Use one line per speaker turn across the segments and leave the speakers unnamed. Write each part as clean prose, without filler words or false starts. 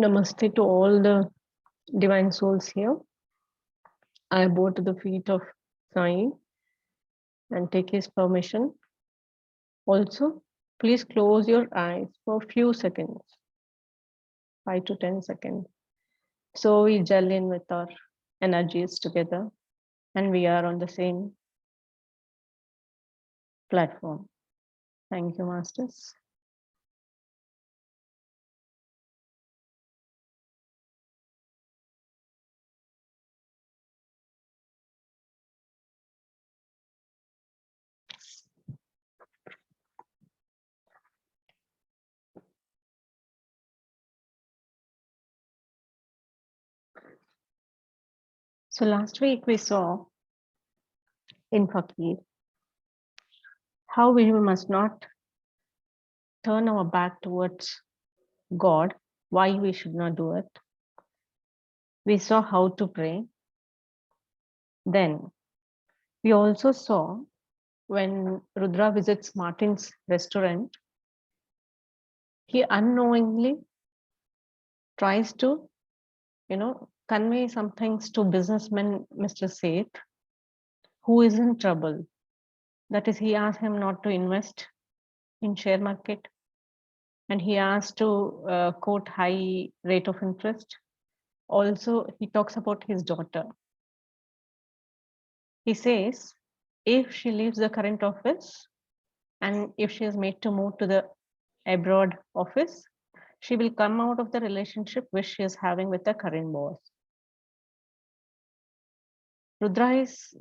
Namaste to all the divine souls here. I bow to the feet of Sai and take his permission. Also, please close your eyes for a few seconds, 5 to 10 seconds. So we gel in with our energies together and we are on the same platform. Thank you, Masters. So last week we saw in Fakir how we must not turn our back towards God, why we should not do it. We saw how to pray. Then we also saw when Rudra visits Martin's restaurant, he unknowingly tries to, convey some things to businessman Mr. Seth, who is in trouble. That is, he asked him not to invest in share market, and he asked to quote high rate of interest. Also, he talks about his daughter. He says, if she leaves the current office and if she is made to move to the abroad office, she will come out of the relationship which she is having with the current boss. Rudra is,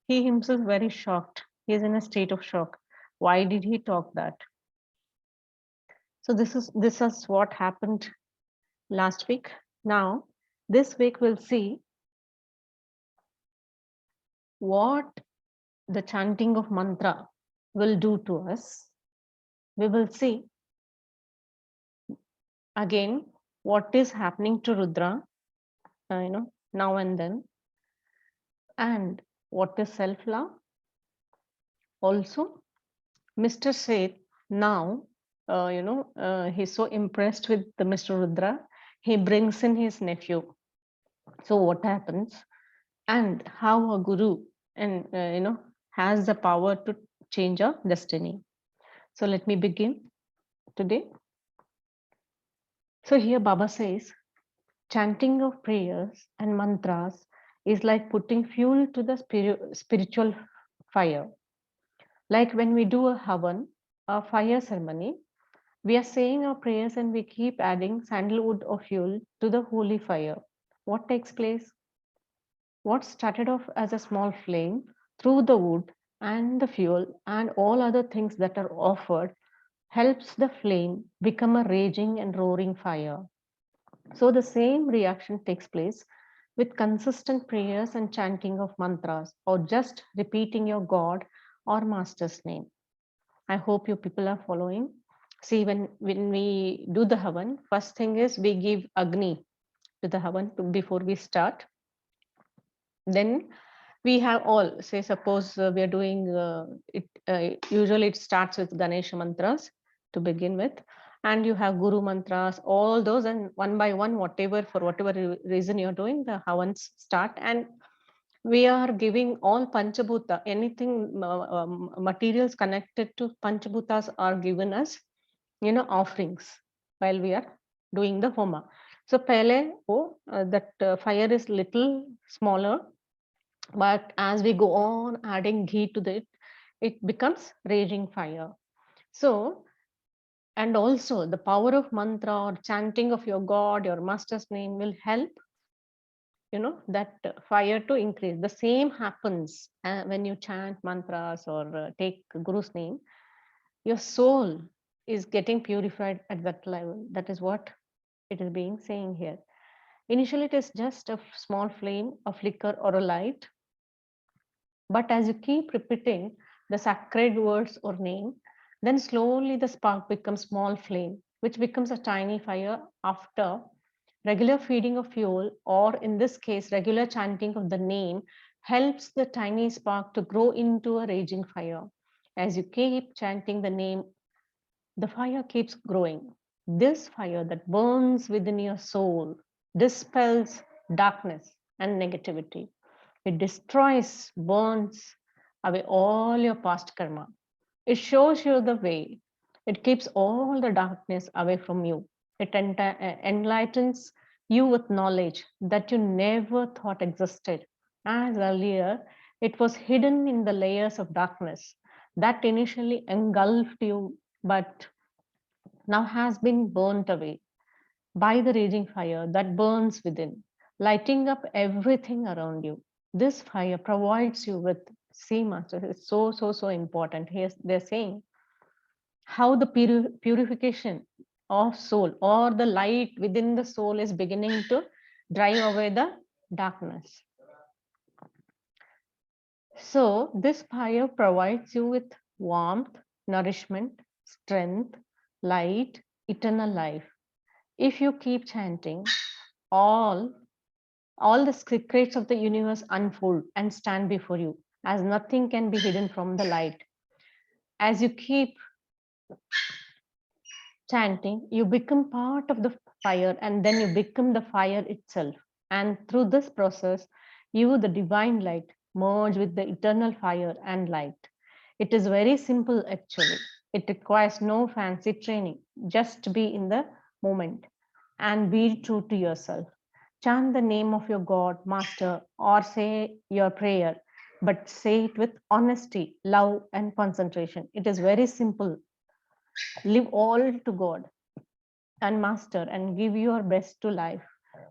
he himself very shocked. He is in a state of shock. Why did he talk that? So this is what happened last week. Now, this week we'll see what the chanting of mantra will do to us. We will see again what is happening to Rudra, now and then, and what is self-love. Also, Mr. Seth now, he's so impressed with the Mr. Rudra, he brings in his nephew. So what happens, and how a guru and has the power to change our destiny. So let me begin today. So here Baba says, chanting of prayers and mantras is like putting fuel to the spiritual fire. Like when we do a havan, a fire ceremony, we are saying our prayers and we keep adding sandalwood or fuel to the holy fire. What takes place? What started off as a small flame through the wood and the fuel and all other things that are offered helps the flame become a raging and roaring fire. So the same reaction takes place with consistent prayers and chanting of mantras or just repeating your God or master's name. I hope you people are following. See, when we do the havan, first thing is we give Agni to the havan before we start. Then we have all, say, suppose we are doing it, usually it starts with Ganesha mantras to begin with. And you have Guru mantras, all those, and one by one, for whatever reason you're doing, the havans start. And we are giving all Panchabhuta, anything materials connected to Panchabhutas are given as, offerings while we are doing the Homa. So, pehle, that fire is little smaller, but as we go on adding ghee to it, it becomes raging fire. So, and also the power of mantra or chanting of your God, your master's name will help that fire to increase. The same happens when you chant mantras or take Guru's name. Your soul is getting purified at that level. That is what it is being saying here. Initially, it is just a small flame, a flicker, or a light. But as you keep repeating the sacred words or name, then slowly the spark becomes small flame, which becomes a tiny fire after regular feeding of fuel, or in this case, regular chanting of the name, helps the tiny spark to grow into a raging fire. As you keep chanting the name, the fire keeps growing. This fire that burns within your soul dispels darkness and negativity. It destroys, burns away all your past karma. It shows you the way. It keeps all the darkness away from you. It enlightens you with knowledge that you never thought existed. As earlier, it was hidden in the layers of darkness that initially engulfed you, but now has been burnt away by the raging fire that burns within, lighting up everything around you. This fire provides you with, see, Master, it's so important. Here's, they're saying how the purification of soul or the light within the soul is beginning to drive away the darkness. So, this fire provides you with warmth, nourishment, strength, light, eternal life. If you keep chanting, all all the secrets of the universe unfold and stand before you, as nothing can be hidden from the light. As you keep chanting, you become part of the fire, and then you become the fire itself. And through this process, you, the divine light, merge with the eternal fire and light. It is very simple actually. It requires no fancy training. Just be in the moment and be true to yourself. Chant the name of your God, Master, or say your prayer, but say it with honesty, love, and concentration. It is very simple. Live all to God and Master and give your best to life.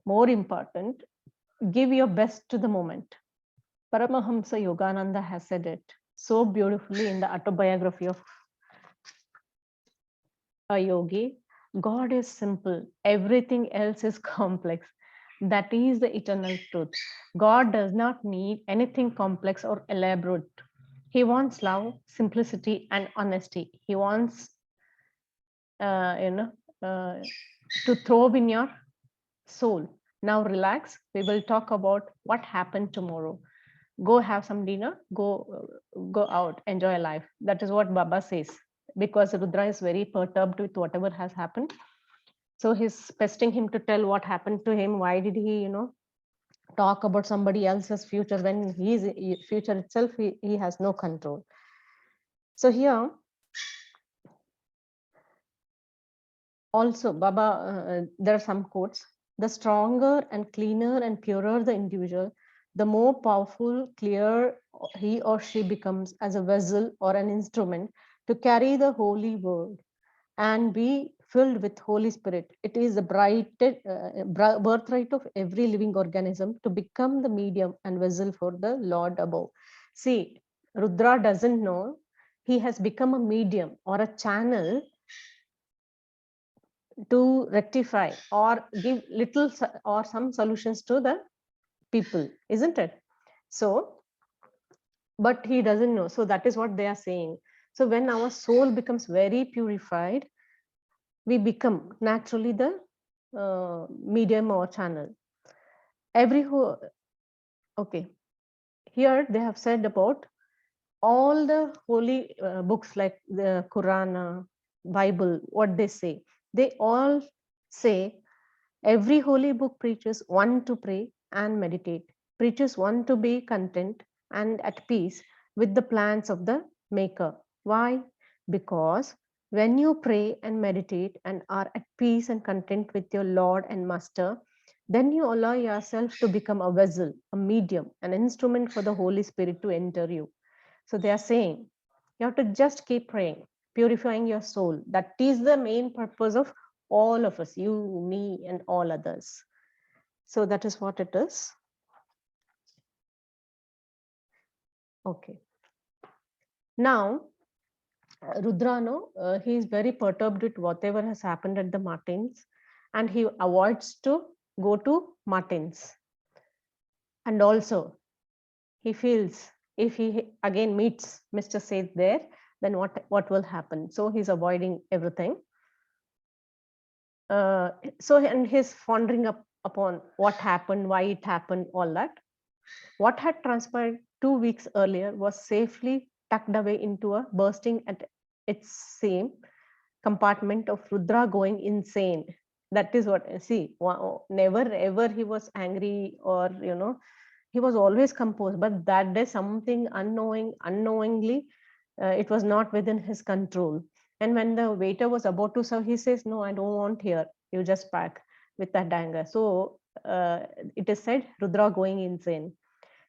More important, give your best to the moment. Paramahamsa Yogananda has said it so beautifully in the autobiography of a yogi. God is simple, everything else is complex. That is the eternal truth. God does not need anything complex or elaborate. He wants love, simplicity, and honesty. He wants, uh, you know, uh, to throw in your soul. Now relax. We will talk about what happened tomorrow. Go have some dinner. Go out. Enjoy life. That is what Baba says. Because Rudra is very perturbed with whatever has happened. So he's pestering him to tell what happened to him. Why did he, talk about somebody else's future when his future itself he has no control. So here also Baba, there are some quotes. The stronger and cleaner and purer the individual, the more powerful, clear he or she becomes as a vessel or an instrument to carry the holy word and be filled with Holy Spirit. It is the birthright of every living organism to become the medium and vessel for the Lord above. See, Rudra doesn't know he has become a medium or a channel to rectify or give little or some solutions to the people, isn't it? So, but he doesn't know. So that is what they are saying. So when our soul becomes very purified, we become naturally the medium or channel. Okay, here they have said about all the holy books like the Quran, Bible, what they say. They all say every holy book preaches one to pray and meditate, preaches one to be content and at peace with the plans of the Maker. Why? Because when you pray and meditate and are at peace and content with your Lord and Master, then you allow yourself to become a vessel, a medium, an instrument for the Holy Spirit to enter you. So they are saying you have to just keep praying, purifying your soul. That is the main purpose of all of us, you, me, and all others. So that is what it is. Okay. Now, Rudrano, he is very perturbed with whatever has happened at the Martins, and he avoids to go to Martins. And also, he feels if he again meets Mr. Seth there, then what will happen? So he's avoiding everything. So and he's pondering upon what happened, why it happened, all that. What had transpired 2 weeks earlier was safely tucked away into a bursting at its seam compartment of Rudra going insane. That is what, see, never ever he was angry, or he was always composed, but that day something unknowingly, it was not within his control. And when the waiter was about to serve, he says, no, I don't want here, you just pack, with that anger. So it is said Rudra going insane.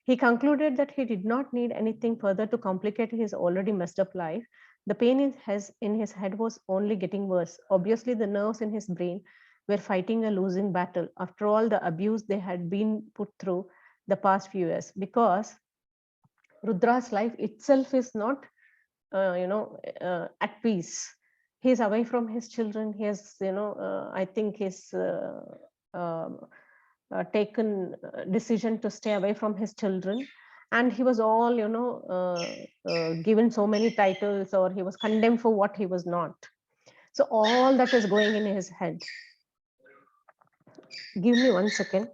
He concluded that he did not need anything further to complicate his already messed up life. The pain in his head was only getting worse. Obviously, the nerves in his brain were fighting a losing battle. After all the abuse they had been put through the past few years, because Rudra's life itself is not, at peace. He is away from his children. He has, I think he's taken decision to stay away from his children, and he was all, given so many titles, or he was condemned for what he was not. So all that is going in his head. Give me 1 second.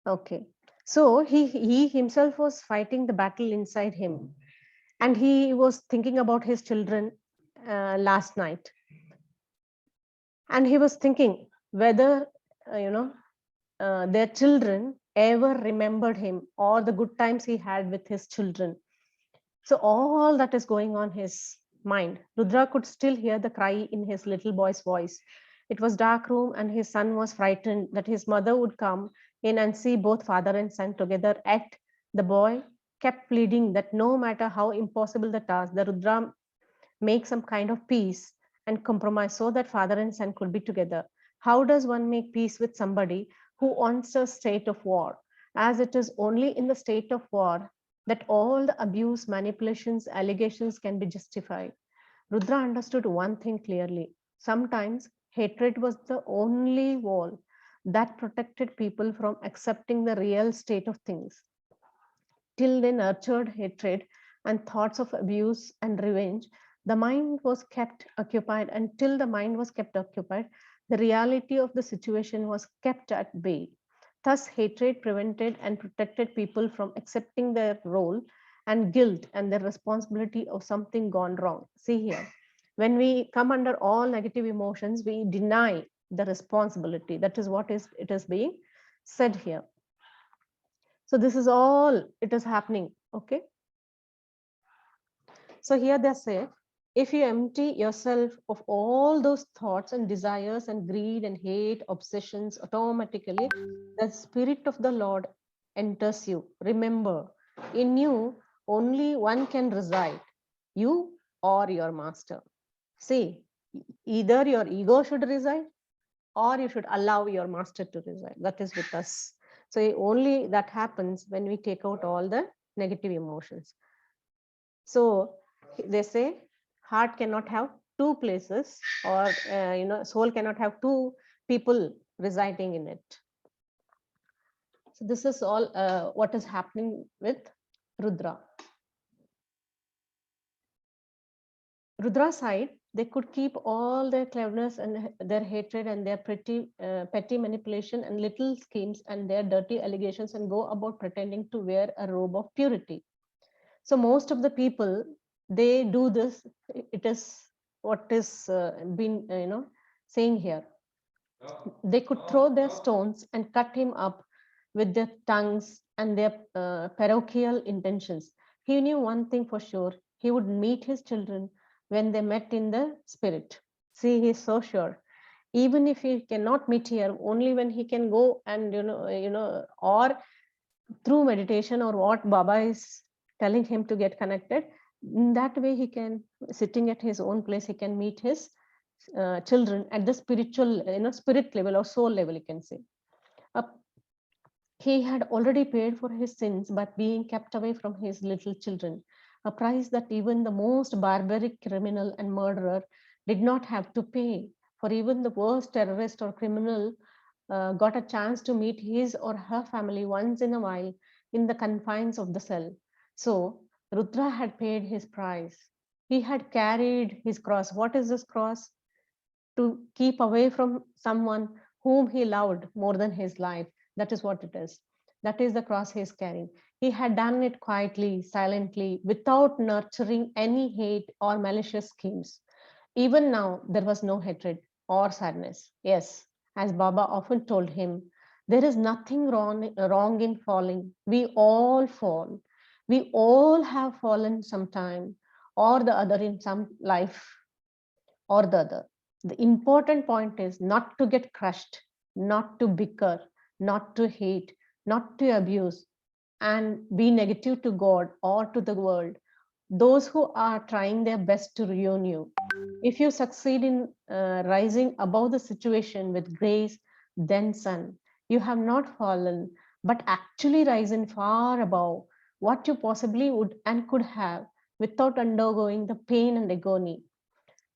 Okay, so he himself was fighting the battle inside him, and he was thinking about his children last night, and he was thinking whether their children ever remembered him, or the good times he had with his children. So all that is going on his mind. Rudra could still hear the cry in his little boy's voice. It was dark room, and his son was frightened that his mother would come in and see both father and son together. Yet the boy kept pleading that no matter how impossible the task, the Rudra make some kind of peace and compromise so that father and son could be together. How does one make peace with somebody who wants a state of war? As it is only in the state of war that all the abuse, manipulations, allegations can be justified. Rudra understood one thing clearly. Sometimes hatred was the only wall that protected people from accepting the real state of things. Till they nurtured hatred and thoughts of abuse and revenge, the mind was kept occupied. Until the mind was kept occupied, the reality of the situation was kept at bay. Thus, hatred prevented and protected people from accepting their role and guilt and their responsibility of something gone wrong. See here, when we come under all negative emotions, we deny the responsibility. That is what it is being said here. So this is all it is happening. Okay. So here they say, if you empty yourself of all those thoughts and desires and greed and hate, obsessions, automatically the spirit of the Lord enters you. Remember, in you only one can reside, you or your master. See, either your ego should reside, or you should allow your master to reside. That is with us. So only that happens when we take out all the negative emotions. So they say heart cannot have two places, or soul cannot have two people residing in it. So this is all what is happening with Rudra. Rudra's side, they could keep all their cleverness and their hatred and their petty manipulation and little schemes and their dirty allegations and go about pretending to wear a robe of purity. So most of the people, they do this. It is what is been saying here. They could throw their stones and cut him up with their tongues and their parochial intentions. He knew one thing for sure: he would meet his children when they met in the spirit. See, he is so sure. Even if he cannot meet here, only when he can go and or through meditation, or what Baba is telling him to get connected, in that way he can, sitting at his own place, he can meet his children at the spiritual spirit level or soul level, you can say. He had already paid for his sins by being kept away from his little children, a price that even the most barbaric criminal and murderer did not have to pay. For even the worst terrorist or criminal got a chance to meet his or her family once in a while in the confines of the cell. So Rudra had paid his price. He had carried his cross. What is this cross? To keep away from someone whom he loved more than his life. That is what it is. That is the cross he is carrying. He had done it quietly, silently, without nurturing any hate or malicious schemes. Even now, there was no hatred or sadness. Yes, as Baba often told him, there is nothing wrong in falling. We all fall. We all have fallen sometime or the other in some life or the other. The important point is not to get crushed, not to bicker, not to hate, not to abuse, and be negative to God or to the world. Those who are trying their best to ruin you. If you succeed in rising above the situation with grace, then son, you have not fallen, but actually risen far above what you possibly would and could have without undergoing the pain and agony.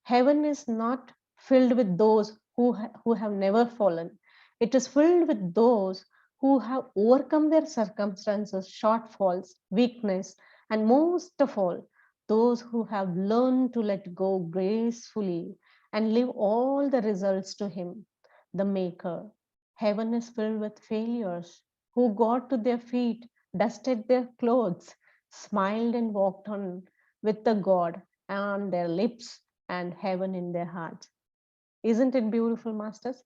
Heaven is not filled with those who have never fallen. It is filled with those who have overcome their circumstances, shortfalls, weakness, and most of all, those who have learned to let go gracefully and leave all the results to Him, the Maker. Heaven is filled with failures who got to their feet, dusted their clothes, smiled and walked on with the God on their lips and heaven in their hearts. Isn't it beautiful, masters?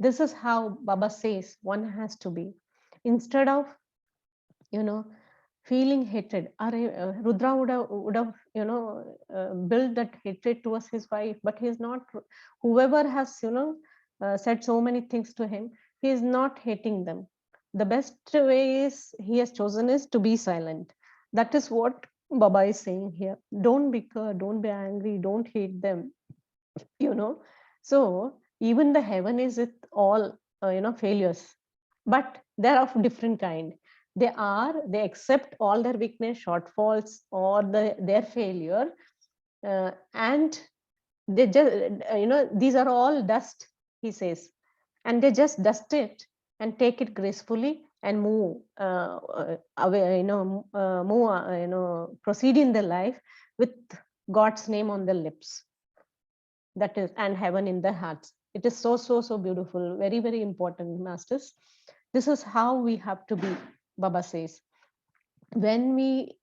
This is how Baba says one has to be. Instead of, you know, feeling hatred, Rudra would have built that hatred towards his wife, but he's not. Whoever has, said so many things to him, he is not hating them. The best way is he has chosen is to be silent. That is what Baba is saying here. Don't bicker, don't be angry, don't hate them, so even the heaven is with all failures, but they're of different kind. They accept all their weakness, shortfalls, or their failure, and they just these are all dust, he says, and they just dust it and take it gracefully and move away, move proceed in their life with God's name on their lips. That is, and heaven in their hearts. It is so beautiful, very very important, masters. This is how we have to be. Baba says, when we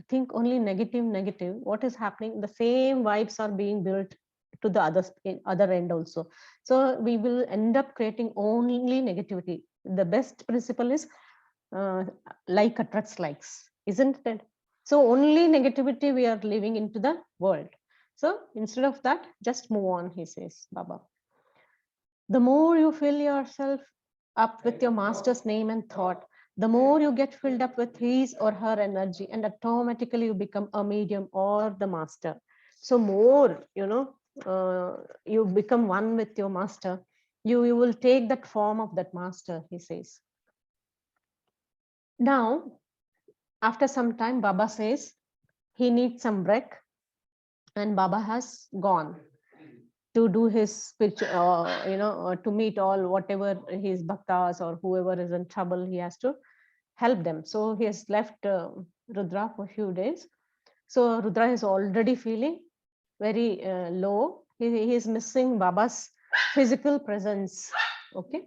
think only negative, what is happening? The same vibes are being built to the other end also. So we will end up creating only negativity. The best principle is like attracts likes, isn't it? So only negativity we are living into the world. So instead of that, just move on, he says, Baba. The more you fill yourself up with your master's name and thought, the more you get filled up with his or her energy, and automatically you become a medium or the master. So more, you become one with your master. You will take that form of that master, he says. Now, after some time, Baba says he needs some break, and Baba has gone to do his spiritual, to meet all whatever his bhaktas or whoever is in trouble, he has to help them. So he has left Rudra for a few days. So Rudra is already feeling very low. He is missing Baba's physical presence. Okay.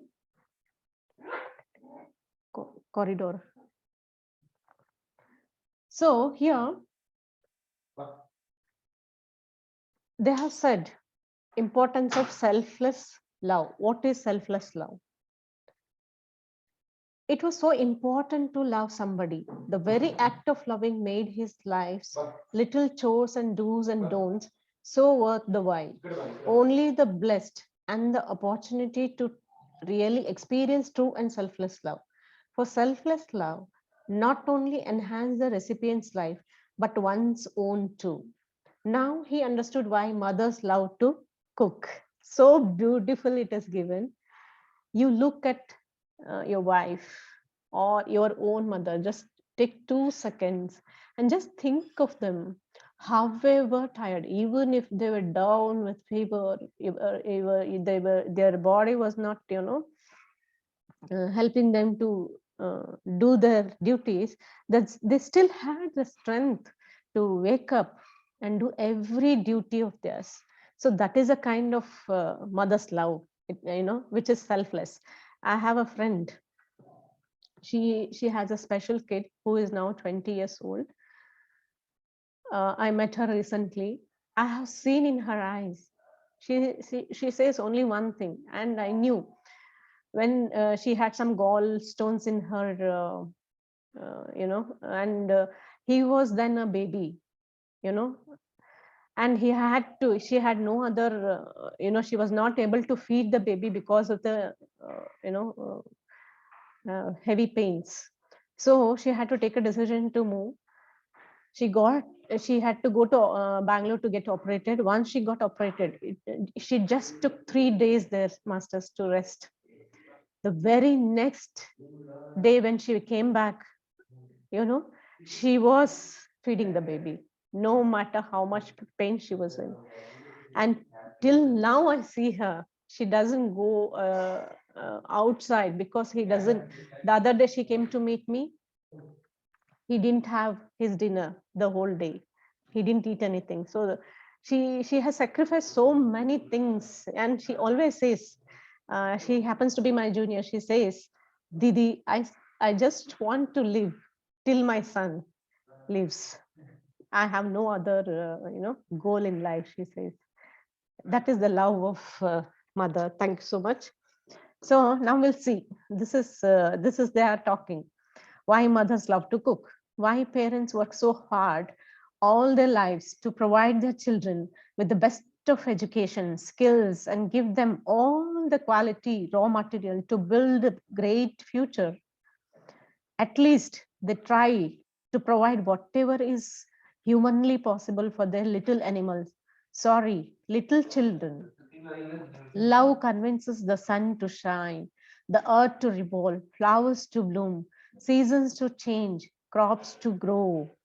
Corridor. So here they have said importance of selfless love. What is selfless love? It was so important to love somebody. The very act of loving made his life's little chores and do's and don'ts so worth the while. Only the blessed and the opportunity to really experience true and selfless love. For selfless love not only enhanced the recipient's life, but one's own too. Now he understood why mothers love to cook. So beautiful it is given. You look at your wife or your own mother, just take 2 seconds and just think of them, however tired, even if they were down with fever, their body was not, helping them to do their duties, that they still had the strength to wake up and do every duty of theirs. So that is a kind of mother's love, which is selfless. I have a friend. She has a special kid who is now 20 years old. I met her recently. I have seen in her eyes. She says only one thing, and I knew when she had some gallstones in her, and he was then a baby, you know, and she had no other, she was not able to feed the baby because of the, heavy pains. So she had to take a decision to move. she got she had to go to Bangalore to get operated. Once she got operated, she just took 3 days there, masters, to rest. The very next day when she came back, you know she was feeding the baby, no matter how much pain she was in. And till now I see her, she doesn't go outside because he doesn't. The other day she came to meet me, he didn't have his dinner the whole day, he didn't eat anything. So she has sacrificed so many things, and she always says, she happens to be my junior, she says, Didi, I just want to live till my son lives. I have no other goal in life, she says. That is the love of mother. Thank you so much. So now we'll see, this is they are talking why mothers love to cook, why parents work so hard all their lives to provide their children with the best of education, skills, and give them all the quality raw material to build a great future. At least they try to provide whatever is humanly possible for their little animals. Sorry, little children. Love convinces the sun to shine, the earth to revolve, flowers to bloom, seasons to change, crops to grow,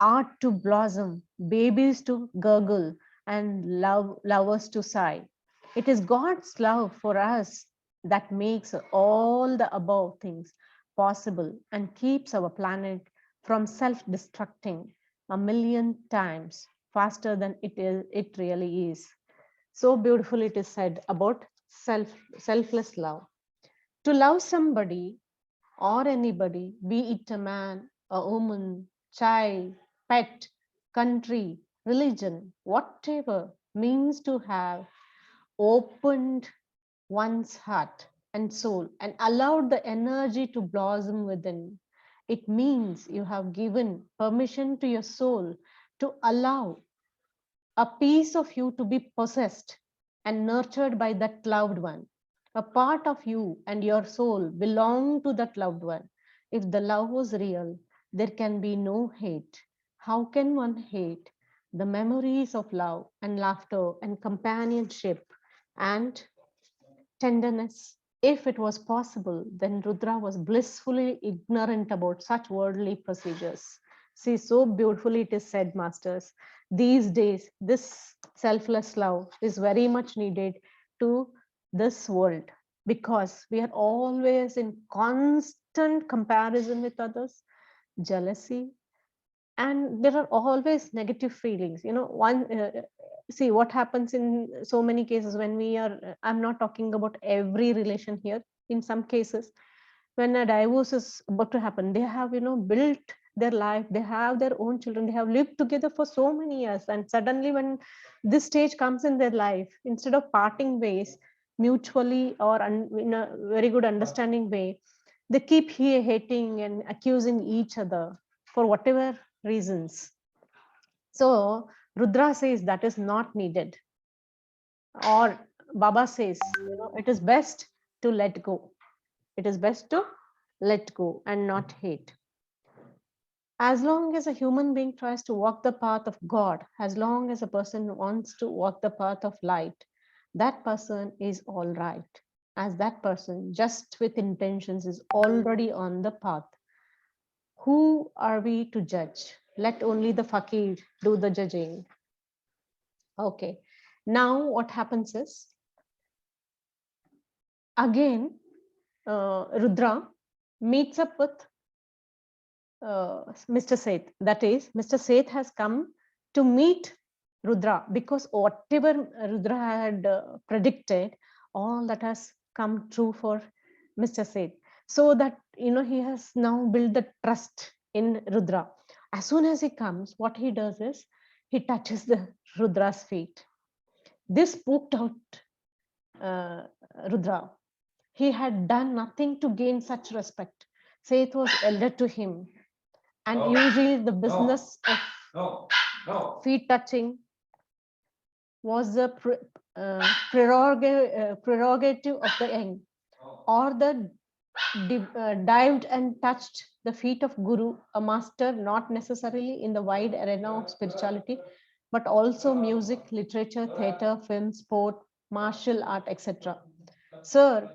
art to blossom, babies to gurgle, and lovers to sigh. It is God's love for us that makes all the above things possible and keeps our planet from self-destructing a million times faster than it really is. So beautiful it is said about selfless love. To love somebody or anybody, be it a man, a woman, child, pet, country, religion, whatever, means to have opened one's heart and soul and allowed the energy to blossom within. It means you have given permission to your soul to allow a piece of you to be possessed and nurtured by that loved one. A part of you and your soul belong to that loved one. If the love was real, there can be no hate. How can one hate the memories of love and laughter and companionship and tenderness? If it was possible, then Rudra was blissfully ignorant about such worldly procedures. See, so beautifully it is said, masters. These days, this selfless love is very much needed to this world because we are always in constant comparison with others, jealousy, and there are always negative feelings. See what happens in so many cases when we are, I'm not talking about every relation here. In some cases, when a divorce is about to happen, they have built their life, they have their own children, they have lived together for so many years, and suddenly when this stage comes in their life, instead of parting ways mutually or in a very good understanding way, they keep hating and accusing each other for whatever reasons. So Rudra says that is not needed, or Baba says, it is best to let go. It is best to let go and not hate. As long as a human being tries to walk the path of God, as long as a person wants to walk the path of light, that person is all right. as that person, just with intentions, is already on the path. Who are we to judge? Let only the fakir do the judging. Okay. Now what happens is, again, Rudra meets up with Mr. Seth. That is, Mr. Seth has come to meet Rudra, because whatever Rudra had predicted, all that has come true for Mr. Seth. So that, he has now built the trust in Rudra. As soon as he comes, what he does is he touches the Rudra's feet. This spooked out uh, Rudra. He had done nothing to gain such respect. Seth was elder to him, and usually the business of feet touching was the prerogative of the young, or the dived and touched the feet of Guru, a master not necessarily in the wide arena of spirituality, but also music, literature, theatre, film, sport, martial art, etc. Sir,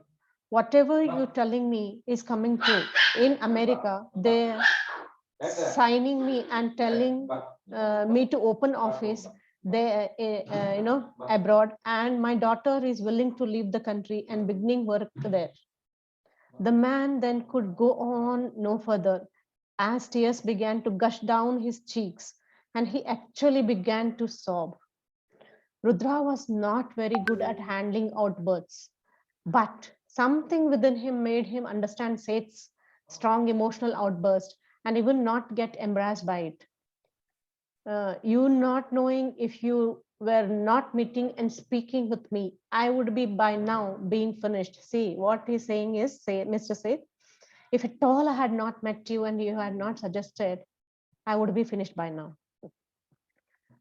whatever you're telling me is coming true. In America, they're signing me and telling me to open office there, abroad, and my daughter is willing to leave the country and beginning work there. The man then could go on no further, as tears began to gush down his cheeks and he actually began to sob. Rudra was not very good at handling outbursts, but something within him made him understand Seth's strong emotional outburst and even not get embarrassed by it. You not knowing, if you were not meeting and speaking with me, I would be by now being finished. See, what he's saying is, say, Mr. Seth, if at all I had not met you and you had not suggested, I would be finished by now.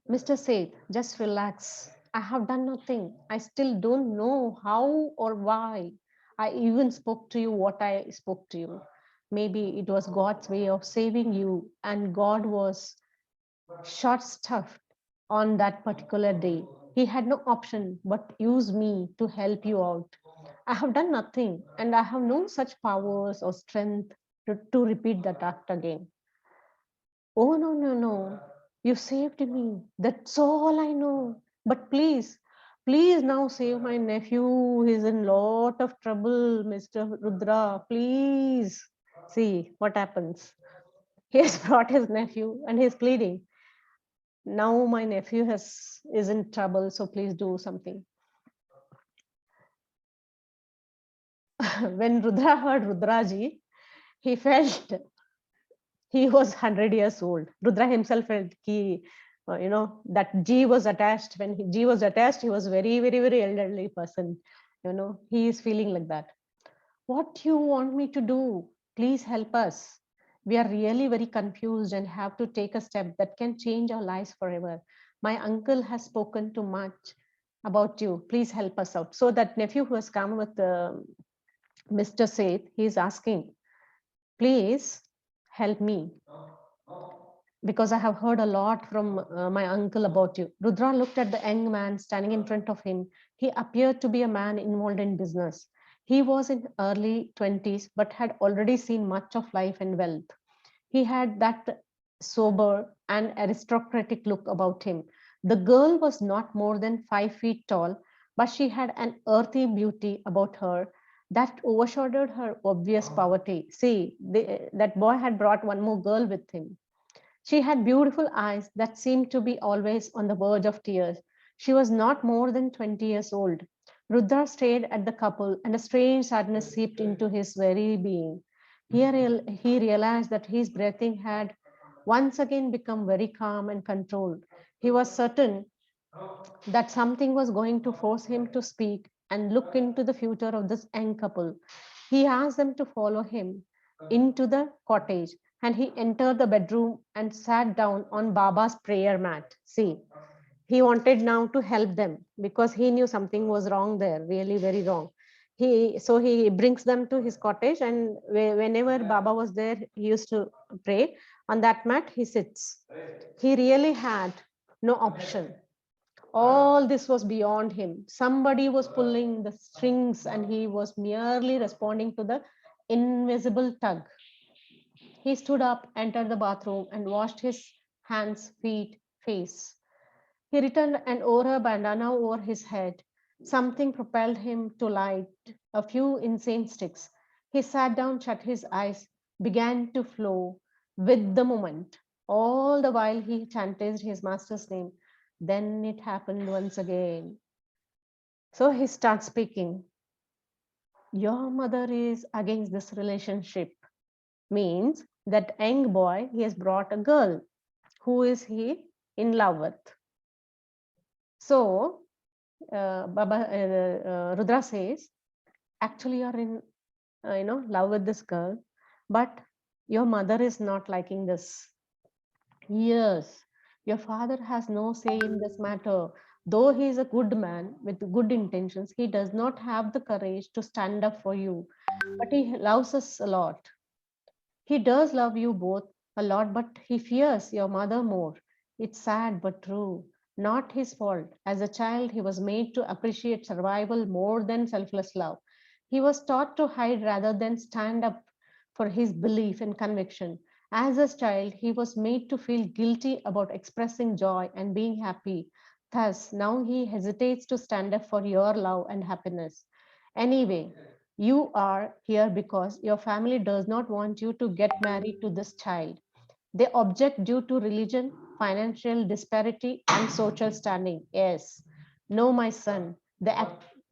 Mr. Seth, just relax. I have done nothing. I still don't know how or why I even spoke to you what I spoke to you. Maybe it was God's way of saving you, and God was short stuffed on that particular day. He had no option but use me to help you out. I have done nothing, and I have no such powers or strength to repeat that act again. Oh, no, no, no. You saved me. That's all I know. But please, please now save my nephew. He's in lot of trouble, Mr. Rudra. Please. See what happens. He has brought his nephew and he's pleading. Now my nephew is in trouble, so please do something. When Rudra heard Rudraji, he felt he was 100 years old. Rudra himself felt that G was attached. When G was attached, he was very, very, very elderly person. He is feeling like that. What do you want me to do? Please help us. We are really very confused and have to take a step that can change our lives forever. My uncle has spoken too much about you. Please help us out. So that nephew who has come with Mr. Seth, he is asking, please help me, because I have heard a lot from my uncle about you. Rudra looked at the young man standing in front of him. He appeared to be a man involved in business. He was in early 20s, but had already seen much of life and wealth. He had that sober and aristocratic look about him. The girl was not more than 5 feet tall, but she had an earthy beauty about her that overshadowed her obvious poverty. See, that boy had brought one more girl with him. She had beautiful eyes that seemed to be always on the verge of tears. She was not more than 20 years old. Rudra stared at the couple, and a strange sadness seeped into his very being. He realized that his breathing had once again become very calm and controlled. He was certain that something was going to force him to speak and look into the future of this young couple. He asked them to follow him into the cottage, and he entered the bedroom and sat down on Baba's prayer mat. See, he wanted now to help them because he knew something was wrong there, really very wrong. He brings them to his cottage, and whenever Baba was there, he used to pray. On that mat, he sits. He really had no option. All this was beyond him. Somebody was pulling the strings and he was merely responding to the invisible tug. He stood up, entered the bathroom, and washed his hands, feet, face. He returned and wore a bandana over his head. Something propelled him to light a few insane sticks. He sat down, shut his eyes, began to flow with the moment. All the while he chanted his master's name. Then it happened once again. So he starts speaking. Your mother is against this relationship. Means that young boy, he has brought a girl. Who is he in love with? So Rudra says, actually you're in love with this girl, but your mother is not liking this. Yes, your father has no say in this matter. Though he is a good man with good intentions, he does not have the courage to stand up for you. But he loves us a lot. He does love you both a lot, but he fears your mother more. It's sad but true. Not his fault. As a child, he was made to appreciate survival more than selfless love. He was taught to hide rather than stand up for his belief and conviction. As a child, he was made to feel guilty about expressing joy and being happy. Thus, now he hesitates to stand up for your love and happiness. Anyway, you are here because your family does not want you to get married to this child. They object due to religion, financial disparity, and social standing. Yes, no, my son.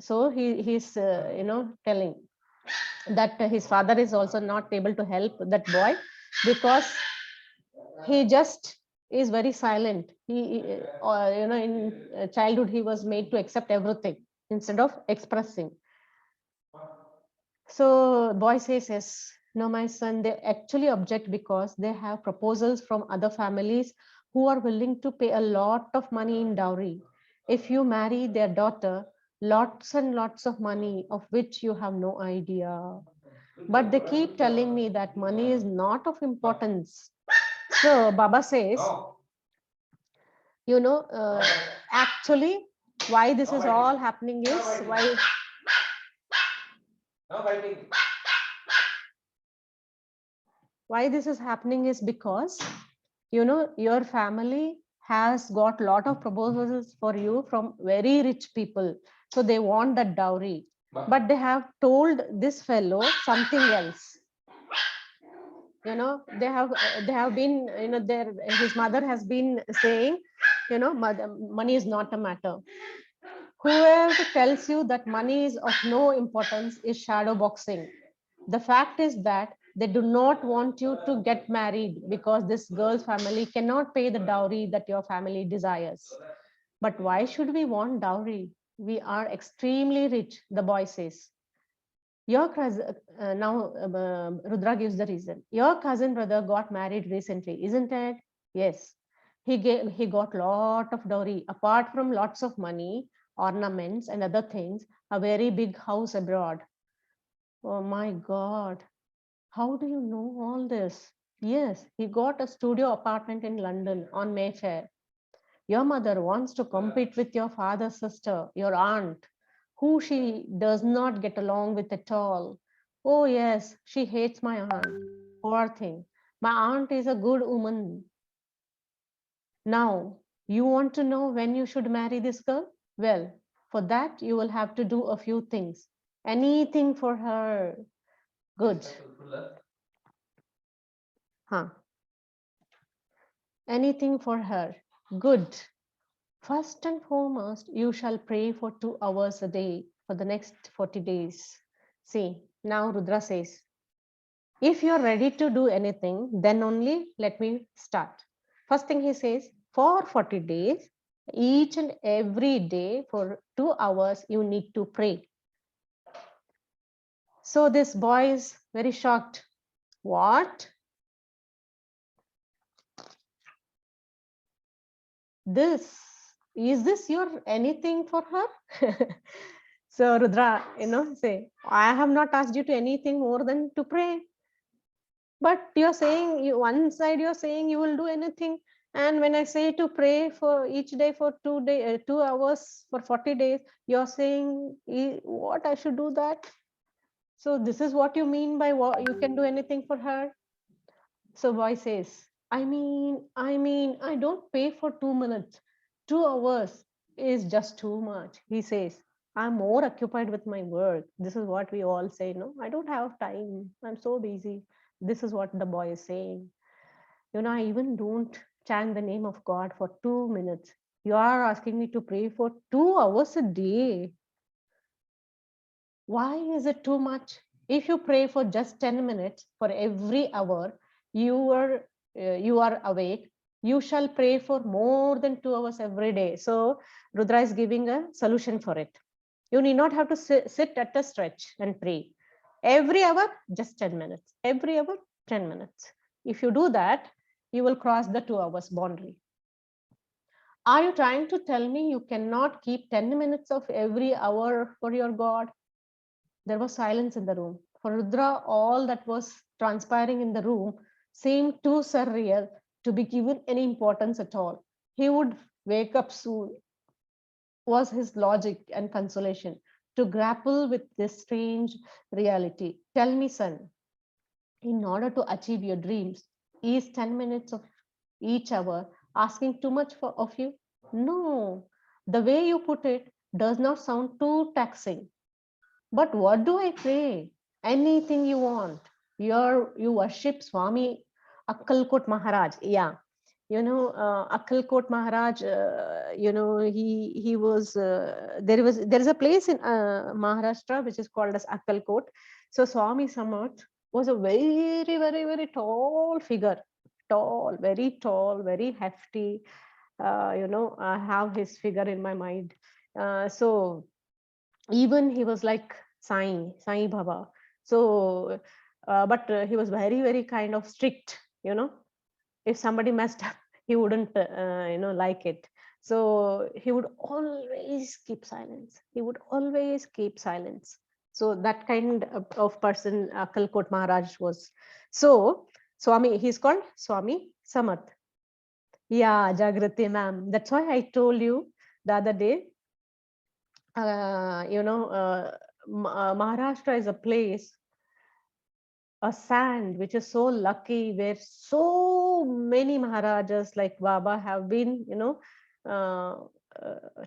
So he's telling that his father is also not able to help that boy because he just is very silent. In childhood he was made to accept everything instead of expressing. So boy says, yes, no, my son, they actually object because they have proposals from other families who are willing to pay a lot of money in dowry. If you marry their daughter, lots and lots of money of which you have no idea. But they keep telling me that money is not of importance. So Baba says, you know, actually, why this is all happening is why this is happening is because your family has got lot of proposals for you from very rich people, so they want that dowry, but they have told this fellow something else. They have been, his mother has been saying, money is not a matter. Whoever tells you that money is of no importance is shadow boxing. The fact is that they do not want you to get married because this girl's family cannot pay the dowry that your family desires. But why should we want dowry? We are extremely rich, the boy says. Your cousin, now Rudra gives the reason. Your cousin brother got married recently, isn't it? Yes. He got lot of dowry, apart from lots of money, ornaments, and other things, a very big house abroad. Oh my God. How do you know all this? Yes, he got a studio apartment in London on Mayfair. Your mother wants to compete with your father's sister, your aunt, who she does not get along with at all. Oh, yes, she hates my aunt. Poor thing. My aunt is a good woman. Now, you want to know when you should marry this girl? Well, for that, you will have to do a few things. Anything for her. Good. Huh. Anything for her. Good. First and foremost, you shall pray for 2 hours a day for the next 40 days. See, now Rudra says, if you're ready to do anything, then only let me start. First thing he says, for 40 days, each and every day for 2 hours, you need to pray. So this boy is very shocked. What? Is this your anything for her? So Rudra, say, I have not asked you to anything more than to pray. But you're saying, one side you're saying you will do anything,
And when I say to pray for each day for 2 hours for 40 days, you're saying what I should do that. So this is what you mean by what you can do anything for her. So boy says, I don't pay for 2 minutes. 2 hours is just too much. He says, I'm more occupied with my work. This is what we all say. No, I don't have time. I'm so busy. This is what the boy is saying. I even don't chant the name of God for 2 minutes. You are asking me to pray for 2 hours a day. Why is it too much? If you pray for just 10 minutes for every hour you are awake, you shall pray for more than 2 hours every day. So Rudra is giving a solution for it. You need not have to sit at a stretch and pray. Every hour, just 10 minutes. Every hour, 10 minutes. If you do that, you will cross the 2 hours boundary. Are you trying to tell me you cannot keep 10 minutes of every hour for your God? There was silence in the room. For Rudra, all that was transpiring in the room seemed too surreal to be given any importance at all. He would wake up soon, was his logic and consolation to grapple with this strange reality. Tell me, son, in order to achieve your dreams, is 10 minutes of each hour asking too much of you? No, the way you put it does not sound too taxing. But what do I pray? Anything you want. You worship Swami Akkalkot Maharaj. Yeah. Akkalkot Maharaj, he was, there is a place in Maharashtra which is called as Akkalkot. So Swami Samarth was a very, very, very tall figure. Tall, very tall, very hefty. I have his figure in my mind. So even he was like Sai Baba. So, but he was very, very kind of strict. If somebody messed up, he wouldn't, like it. So he would always keep silence. He would always keep silence. So that kind of person, Kalkot Maharaj was. So Swami, he's called Swami Samarth. Yeah, Jagrati ma'am. That's why I told you the other day Maharashtra is a place, a sand which is so lucky, where so many Maharajas like Baba have been,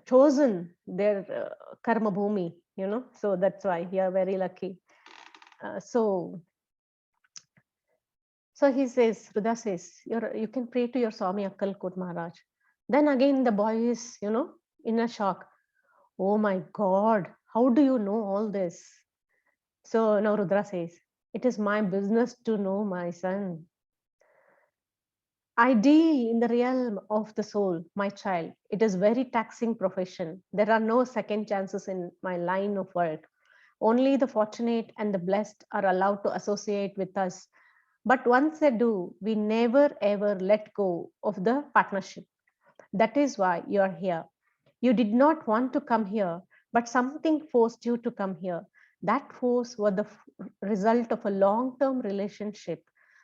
chosen their karma bhumi, so that's why we are very lucky. So he says, Ruda says, you can pray to your Swami Akkalkot Maharaj. Then again, the boy is, in a shock. Oh my God, how do you know all this? So now Rudra says, it is my business to know, my son. I deal in the realm of the soul, my child. It is very taxing profession. There are no second chances in my line of work. Only the fortunate and the blessed are allowed to associate with us. But once they do, we never ever let go of the partnership. That is why you are here. You did not want to come here, but something forced you to come here. That force was the result of a long term relationship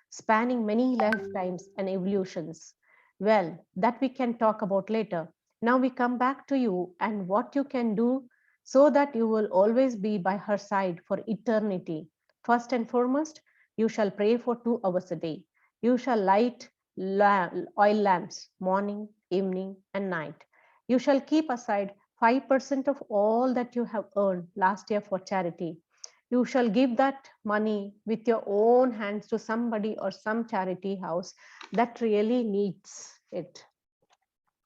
spanning many lifetimes and evolutions. Well, that we can talk about later. Now we come back to you and what you can do so that you will always be by her side for eternity. First and foremost, you shall pray for 2 hours a day. You shall light oil lamps morning, evening, and night. You shall keep aside 5% of all that you have earned last year for charity. You shall give that money with your own hands to somebody or some charity house that really needs it.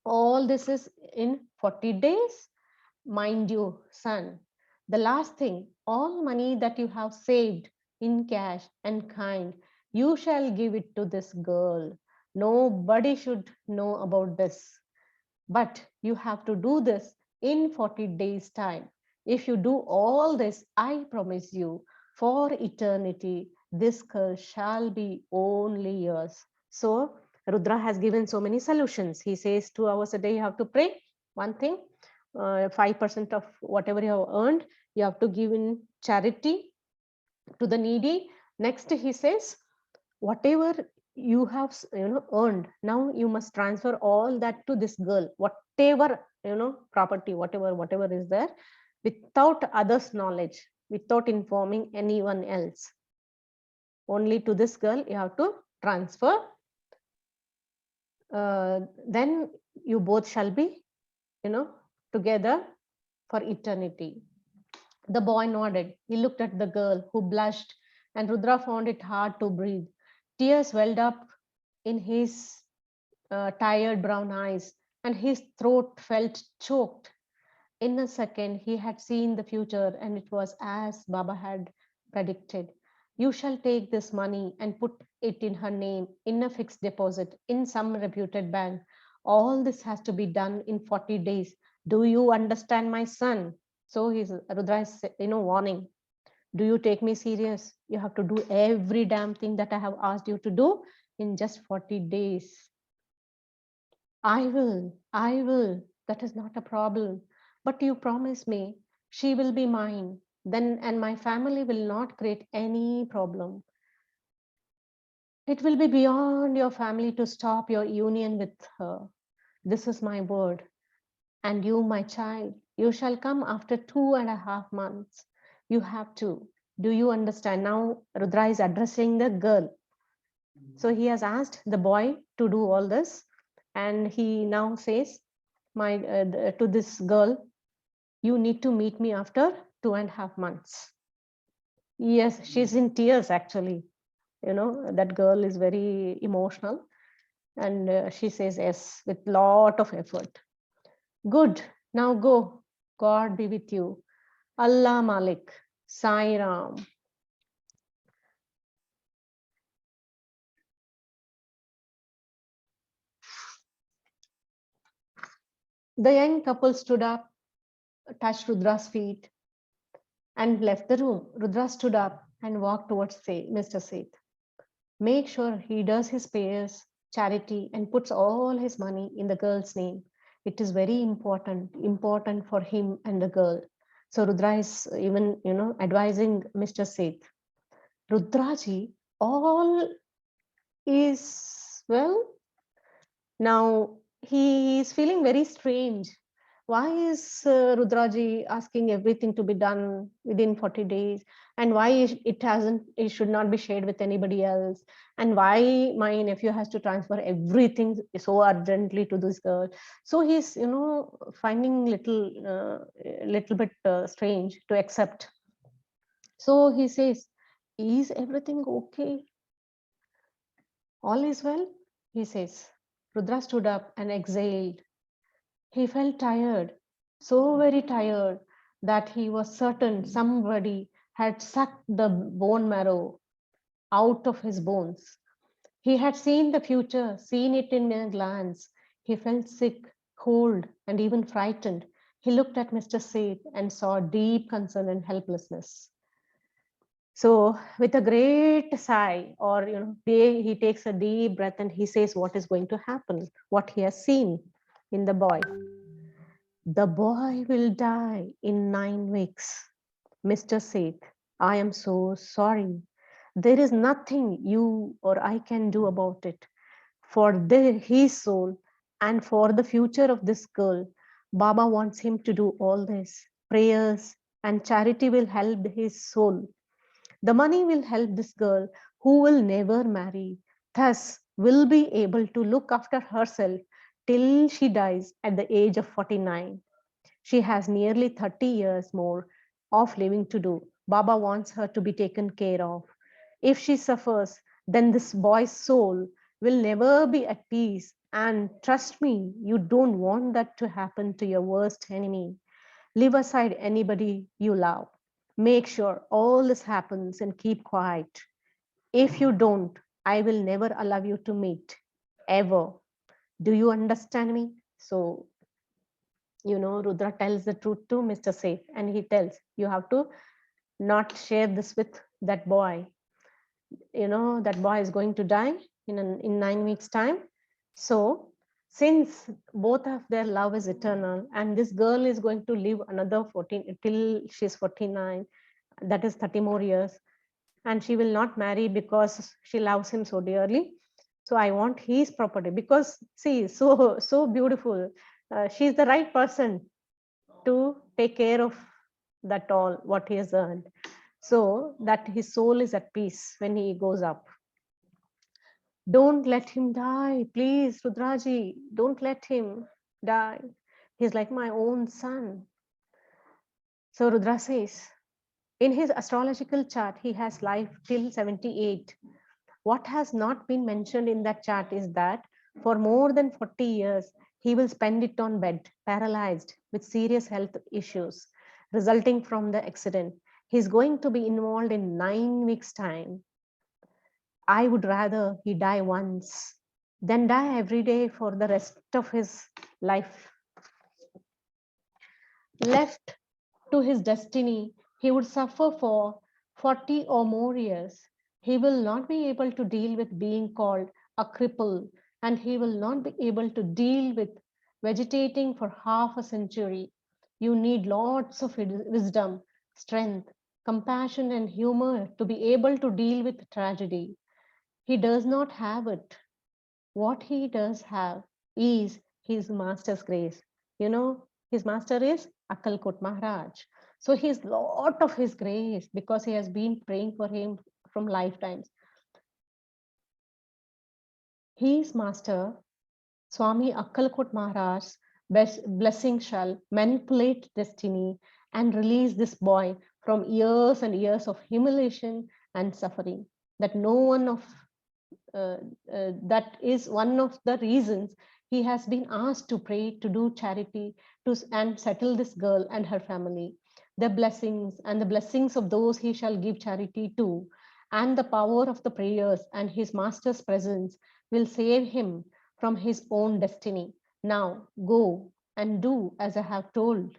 All this is in 40 days. Mind you, son, the last thing, all money that you have saved in cash and kind, you shall give it to this girl. Nobody should know about this. But you have to do this in 40 days' time. If you do all this, I promise you, for eternity, this curse shall be only yours. So, Rudra has given so many solutions. He says 2 hours a day you have to pray. One thing, 5% of whatever you have earned, you have to give in charity to the needy. Next, he says, whatever you have earned. Now you must transfer all that to this girl, whatever property, whatever is there, without others knowledge, without informing anyone else. Only to this girl you have to transfer. Then you both shall be together for eternity. The boy nodded. He looked at the girl, who blushed, and Rudra found it hard to breathe. Tears welled up in his tired brown eyes, and his throat felt choked. In a second, he had seen the future, and it was as Baba had predicted. You shall take this money and put it in her name in a fixed deposit in some reputed bank. All this has to be done in 40 days. Do you understand, my son? So he's Rudra is warning. Do you take me serious? You have to do every damn thing that I have asked you to do in just 40 days. I will. That is not a problem. But you promise me she will be mine. Then, and my family will not create any problem. It will be beyond your family to stop your union with her. This is my word. And you, my child, you shall come after 2.5 months. You have to. Do you understand? Now, Rudra is addressing the girl. So he has asked the boy to do all this. And he now says, to this girl, you need to meet me after 2.5 months. Yes, she's in tears actually. That girl is very emotional, and she says yes with lot of effort. Good, now go. God be with you. Allah Malik, Sai Ram. The young couple stood up, touched Rudra's feet, and left the room. Rudra stood up and walked towards Mr. Seth. Make sure he does his prayers, charity, and puts all his money in the girl's name. It is very important for him and the girl. So Rudra is even, advising Mr. Seth. Rudraji, all is well. Now he is feeling very strange. Why is Rudraji asking everything to be done within 40 days? And why it should not be shared with anybody else? And why my nephew has to transfer everything so urgently to this girl? So he's, finding little bit strange to accept. So he says, is everything okay? All is well, he says. Rudra stood up and exhaled. He felt tired, so very tired that he was certain somebody had sucked the bone marrow out of his bones. He had seen the future, seen it in a glance. He felt sick, cold, and even frightened. He looked at Mr. Seth and saw deep concern and helplessness. So, with a great sigh, or he takes a deep breath and he says what is going to happen, what he has seen in the boy. The boy will die in 9 weeks. Mr. Seth, I am so sorry. There is nothing you or I can do about it. For his soul and for the future of this girl, Baba wants him to do all this. Prayers and charity will help his soul. The money will help this girl who will never marry, thus will be able to look after herself till she dies at the age of 49. She has nearly 30 years more of living to do. Baba wants her to be taken care of. If she suffers, then this boy's soul will never be at peace. And trust me, you don't want that to happen to your worst enemy. Leave aside anybody you love. Make sure all this happens and keep quiet. If you don't, I will never allow you to meet, ever. Do you understand me? So, Rudra tells the truth to Mr. Seth, and he tells, you have to not share this with that boy. That boy is going to die in 9 weeks' time. So, since both of their love is eternal, and this girl is going to live another 14 till she's 49, that is 30 more years, and she will not marry because she loves him so dearly. So I want his property, because see, so beautiful. She's the right person to take care of that all what he has earned, so that his soul is at peace when he goes up. Don't let him die, please, Rudraji. Don't let him die. He's like my own son. So Rudra says, in his astrological chart, he has life till 78. What has not been mentioned in that chart is that for more than 40 years, he will spend it on bed, paralyzed with serious health issues resulting from the accident. He's going to be involved in 9 weeks' time. I would rather he die once than die every day for the rest of his life. Left to his destiny, he would suffer for 40 or more years. He will not be able to deal with being called a cripple, and he will not be able to deal with vegetating for half a century. You need lots of wisdom, strength, compassion, and humor to be able to deal with tragedy. He does not have it. What he does have is his master's grace. You know, his master is Akkalkot Maharaj. So he's lot of his grace because he has been praying for him from lifetimes. His master, Swami Akkalkot Maharaj's blessing shall manipulate destiny and release this boy from years and years of humiliation and suffering. That no one of that is one of the reasons he has been asked to pray, to do charity, and settle this girl and her family. The blessings and the blessings of those he shall give charity to, and the power of the prayers and his master's presence will save him from his own destiny. Now go and do as I have told,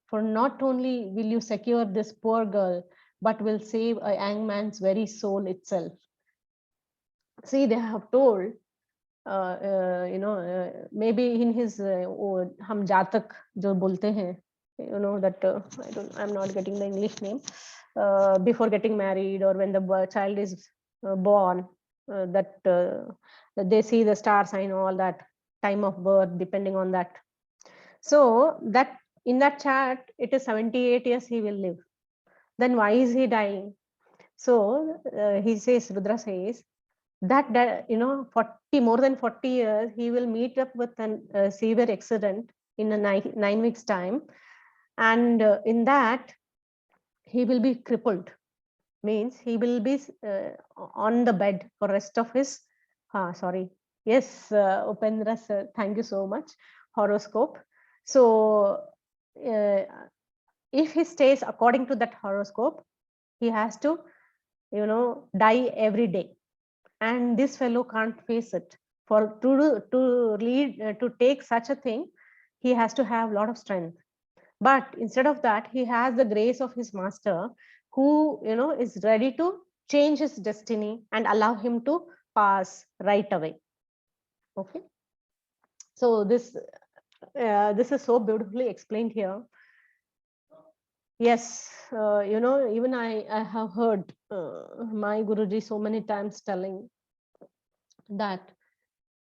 for not only will you secure this poor girl, but will save a young man's very soul itself. See, they have told, maybe in his हम जातक जो बोलते हैं, that I'm not getting the English name, before getting married or when the child is born, that they see the star sign, all that time of birth depending on that. So that in that chart it is 78 years he will live. Then why is he dying? So he says, Rudra says, that 40 more than 40 years he will meet up with a severe accident in a 9 weeks time, and in that he will be crippled, means he will be on the bed for rest of his sorry, yes, Upendra sir, thank you so much. Horoscope. So if he stays according to that horoscope, he has to die every day, and this fellow can't face it. For to lead to take such a thing, he has to have a lot of strength. But instead of that, he has the grace of his master, who is ready to change his destiny and allow him to pass right away. Okay, so this is so beautifully explained here. Yes, even I have heard my Guruji so many times telling that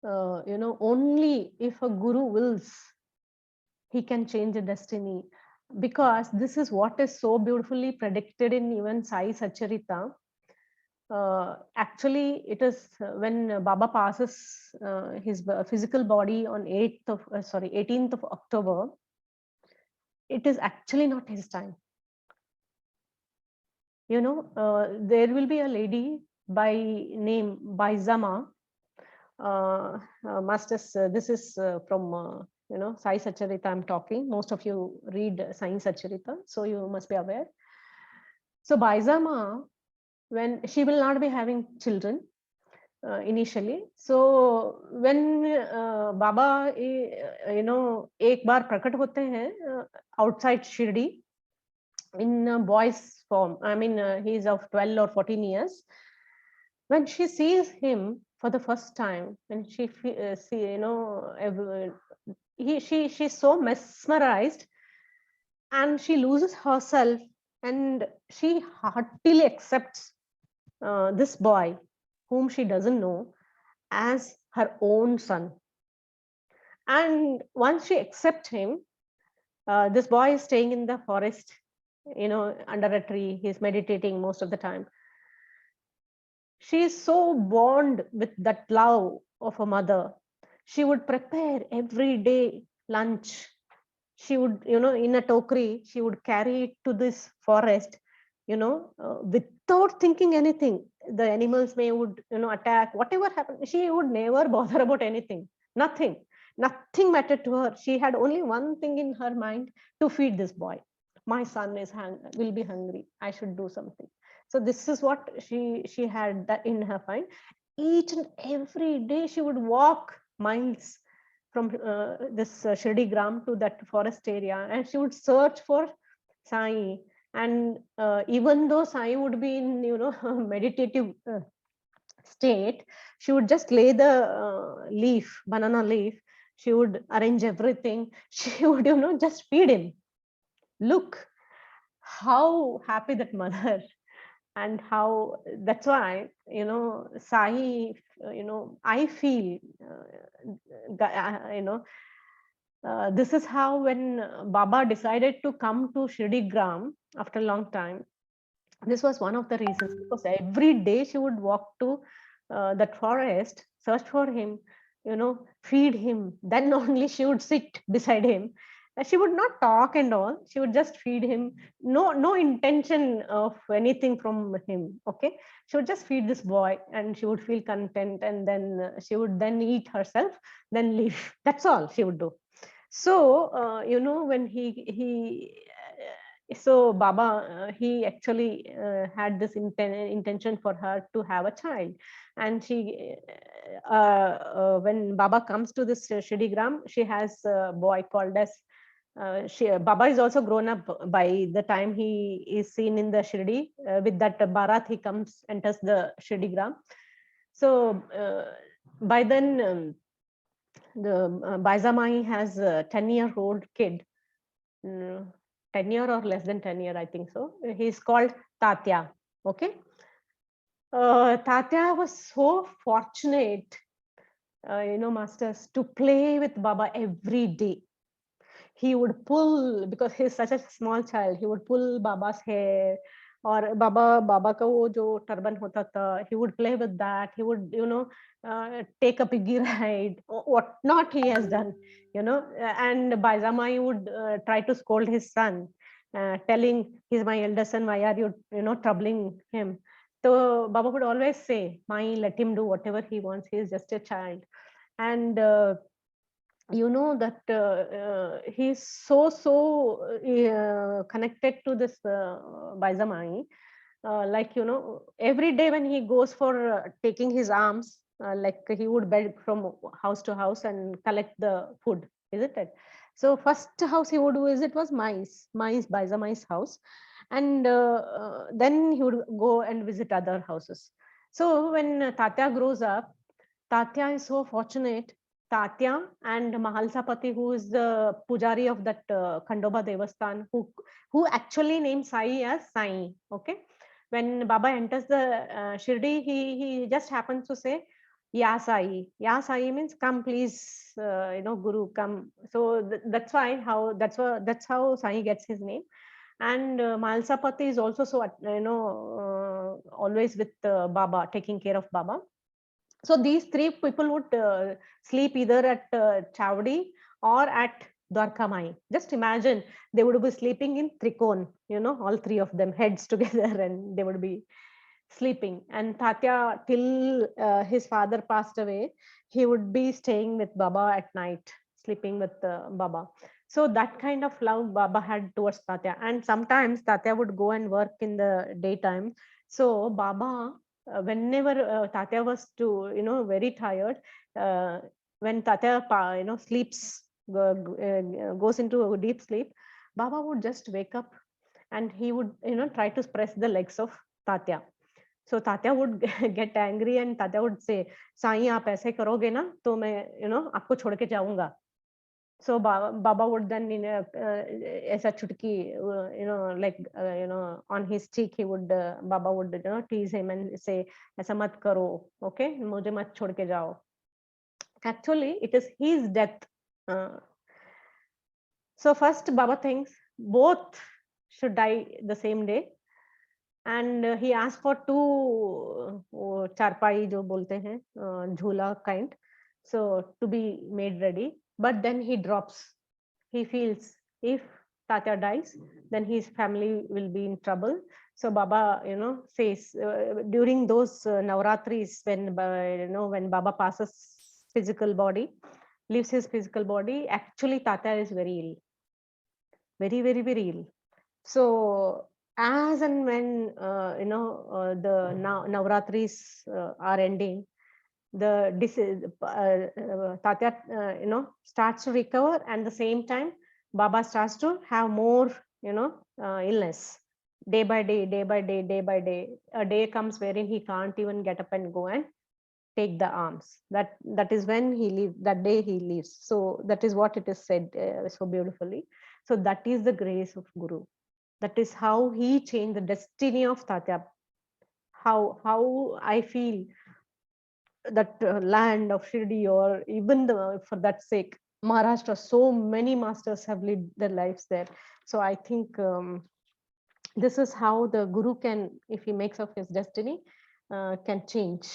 only if a guru wills, he can change a destiny, because this is what is so beautifully predicted in even Sai Sacharita. Actually, it is when Baba passes his physical body on 18th of October, it is actually not his time. There will be a lady by name Baizama. Masters, this is from Sai Sacharita I'm talking. Most of you read Sai Sacharita, so you must be aware. So Baizama, when she will not be having children initially. So when Baba, एक बार प्रकट होते हैं outside Shirdi in a boy's form. I mean, he's of 12 or 14 years. When she sees him for the first time, when she she's so mesmerized, and she loses herself, and she heartily accepts this boy whom she doesn't know, as her own son. And once she accepts him, this boy is staying in the forest, under a tree. He's meditating most of the time. She is so bond with that love of a mother. She would prepare every day lunch. She would, in a tokri, she would carry it to this forest, without thinking anything. The animals would, attack, whatever happened. She would never bother about anything. Nothing mattered to her. She had only one thing in her mind: to feed this boy. My son will be hungry. I should do something. So this is what she had that in her mind. Each and every day she would walk miles from this Shirdi Gram to that forest area, and she would search for Sai. And even though Sai would be in meditative state, she would just lay the banana leaf. She would arrange everything. She would just feed him. Look how happy that mother, and how that's why Sai, I feel this is how, when Baba decided to come to Shirdi Gram after a long time, this was one of the reasons, because every day she would walk to that forest, search for him, feed him. Then only she would sit beside him. She would not talk and all. She would just feed him. No intention of anything from him. Okay, she would just feed this boy, and she would feel content. And then she would then eat herself, then leave. That's all she would do. So when so Baba, he actually had this intention for her to have a child. And she when Baba comes to this Shirdi Gram, she has a boy called as Baba is also grown up by the time he is seen in the Shirdi. With that Bharat, he enters the Shirdi Gram. So by then, the Baizamai has a 10-year-old kid, 10 year or less than 10 year, I think so. He's called Tatya. Okay. Tatya was so fortunate, masters, to play with Baba every day. He would pull, because he's such a small child, he would pull Baba's hair, or Baba ka wo jo turban hota tha, he would play with that. He would, take a piggy ride, what not he has done, and Baizamai would try to scold his son, telling, he's my elder son, why are you, troubling him? So Baba would always say, Mai, let him do whatever he wants. He is just a child. And that he's so connected to this Baizamai. Like, every day when he goes for taking his alms, like he would beg from house to house and collect the food, isn't it? So first house he would visit was Baizamai's house. And then he would go and visit other houses. So when Tatya grows up, Tatya is so fortunate. Tatya and Mahalsapati, who is the pujari of that Khandoba Devasthan, who actually named Sai as Sai. Okay, when Baba enters the Shirdi, he just happens to say, "Ya Sai." Ya Sai means come, please, Guru, come. So that's how Sai gets his name. And Mahalsapati is also so always with Baba, taking care of Baba. So these three people would sleep either at Chavdi or at Dwarkamai. Just imagine, they would be sleeping in Trikon, all three of them heads together, and they would be sleeping. And Tatya, till his father passed away, he would be staying with Baba at night, sleeping with Baba. So that kind of love Baba had towards Tatya. And sometimes Tatya would go and work in the daytime. So Baba, whenever Tatya was very tired, when Tatya sleeps, goes into a deep sleep, Baba would just wake up, and he would try to press the legs of Tatya. So Tatya would get angry, and Tatya would say, Sai आप ऐसे करोगे ना तो मैं आपको छोड़ के जाऊंगा. So Baba would then, as a chutki, like, on his cheek, he would, Baba would, tease him and say, "Aisa mat karo, okay? Mujhe mat chhod ke jao." Actually, it is his death. So first, Baba thinks both should die the same day, and he asked for two charpai, jo bolte hain, jhula kind, so to be made ready. But then he drops. He feels if Tatya dies, then his family will be in trouble. So Baba, says, during those Navratris, when when Baba passes physical body, leaves his physical body, actually Tatya is very ill, very, very, very ill. So as and when the Navratris are ending, the disease, Tatya, starts to recover, and the same time Baba starts to have more, illness. Day by day, day by day, day by day, a day comes wherein he can't even get up and go and take the arms. That is when he leaves. That day he leaves. So that is what it is said so beautifully. So that is the grace of Guru. That is how he changed the destiny of Tatya. How I feel that land of Shirdi, or even for that sake, Maharashtra, so many masters have lived their lives there. So I think this is how the Guru can, if he makes of his destiny, can change.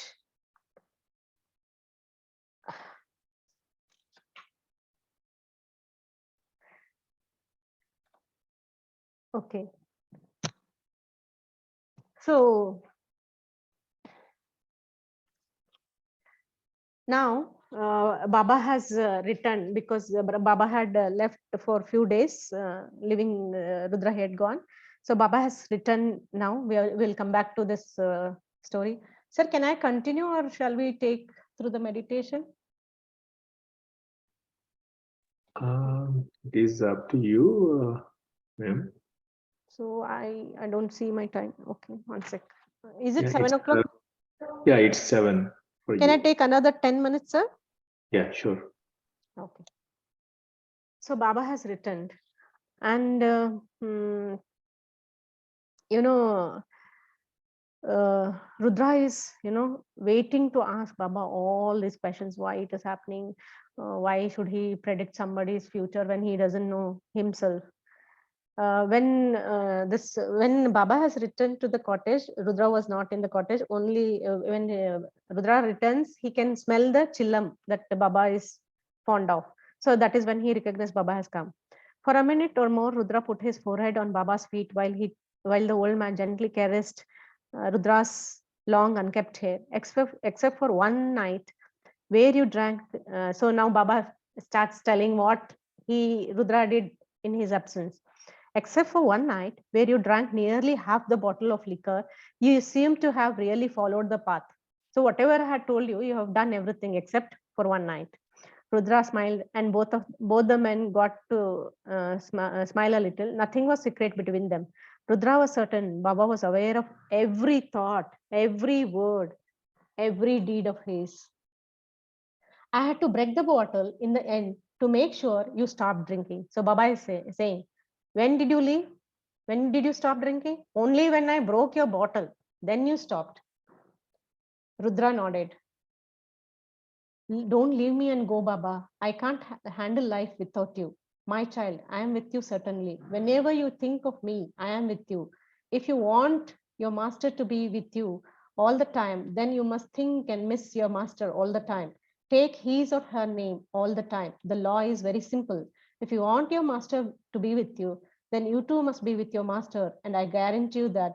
Okay. So now Baba has returned, because Baba had left for a few days, leaving Rudra had gone. So Baba has returned now. We'll come back to this story. Sir, can I continue, or shall we take through the meditation?
It is up to you, ma'am.
So I don't see my time. Okay, 1 sec. Is it
Yeah,
7 o'clock?
Yeah, it's 7 for
Can
you.
I take another 10 minutes, sir?
Yeah, sure.
Okay. So Baba has returned, and you know, Rudra is, waiting to ask Baba all these questions: why it is happening, why should he predict somebody's future when he doesn't know himself. When Baba has returned to the cottage, Rudra was not in the cottage. Only when Rudra returns, he can smell the chillam that Baba is fond of. So that is when he recognized Baba has come. For a minute or more, Rudra put his forehead on Baba's feet while the old man gently caressed Rudra's long unkept hair, except for one night where you drank. So now Baba starts telling what Rudra did in his absence. Except for one night where you drank nearly half the bottle of liquor, you seem to have really followed the path. So whatever I had told you, you have done everything except for one night. Rudra smiled, and both the men got to smile a little. Nothing was secret between them. Rudra was certain Baba was aware of every thought, every word, every deed of his. I had to break the bottle in the end to make sure you stopped drinking. So Baba is saying, when did you leave? When did you stop drinking? Only when I broke your bottle. Then you stopped. Rudra nodded. Don't leave me and go, Baba. I can't handle life without you. My child, I am with you certainly. Whenever you think of me, I am with you. If you want your master to be with you all the time, then you must think and miss your master all the time. Take his or her name all the time. The law is very simple. If you want your master to be with you, then you too must be with your master. And I guarantee you that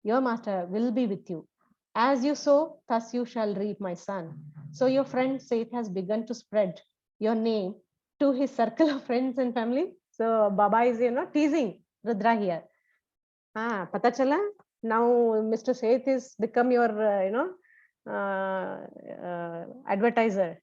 your master will be with you. As you sow, thus you shall reap, my son. So your friend Seth has begun to spread your name to his circle of friends and family. So Baba is, teasing Rudra here. Pata chala? Now Mr. Seth is become your, advertiser.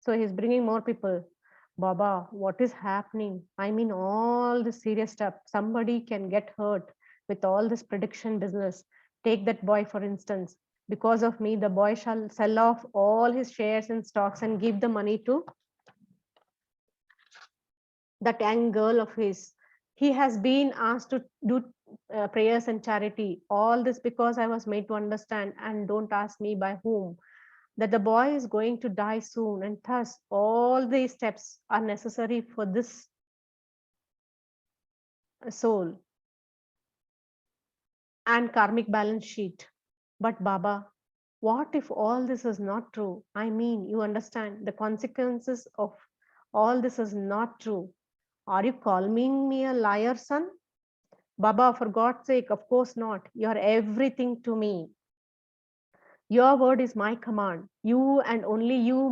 So he's bringing more people. Baba, what is happening? I mean, all the serious stuff. Somebody can get hurt with all this prediction business. Take that boy, for instance. Because of me, the boy shall sell off all his shares and stocks and give the money to that young girl of his. He has been asked to do prayers and charity. All this because I was made to understand, and don't ask me by whom, that the boy is going to die soon, and thus all these steps are necessary for this soul and karmic balance sheet. But Baba, what if all this is not true? I mean, you understand the consequences of all this is not true. Are you calling me a liar, son? Baba, for God's sake, of course not. You are everything to me. Your word is my command. You and only you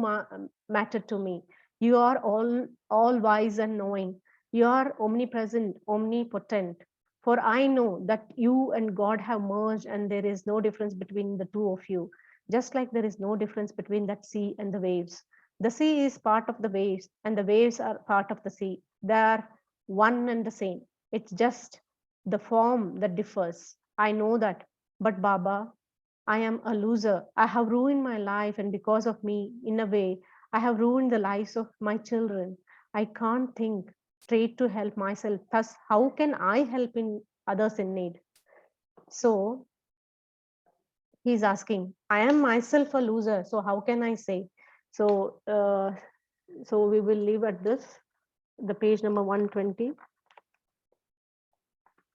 matter to me. You are all wise and knowing. You are omnipresent, omnipotent. For I know that you and God have merged, and there is no difference between the two of you, just like there is no difference between that sea and the waves. The sea is part of the waves, and the waves are part of the sea. They are one and the same. It's just the form that differs. I know that. But Baba, I am a loser. I have ruined my life, and because of me, in a way, I have ruined the lives of my children. I can't think straight to help myself. Thus, how can I help in others in need? So he's asking, I am myself a loser. So how can I say? So, so we will leave at this, the page number 120.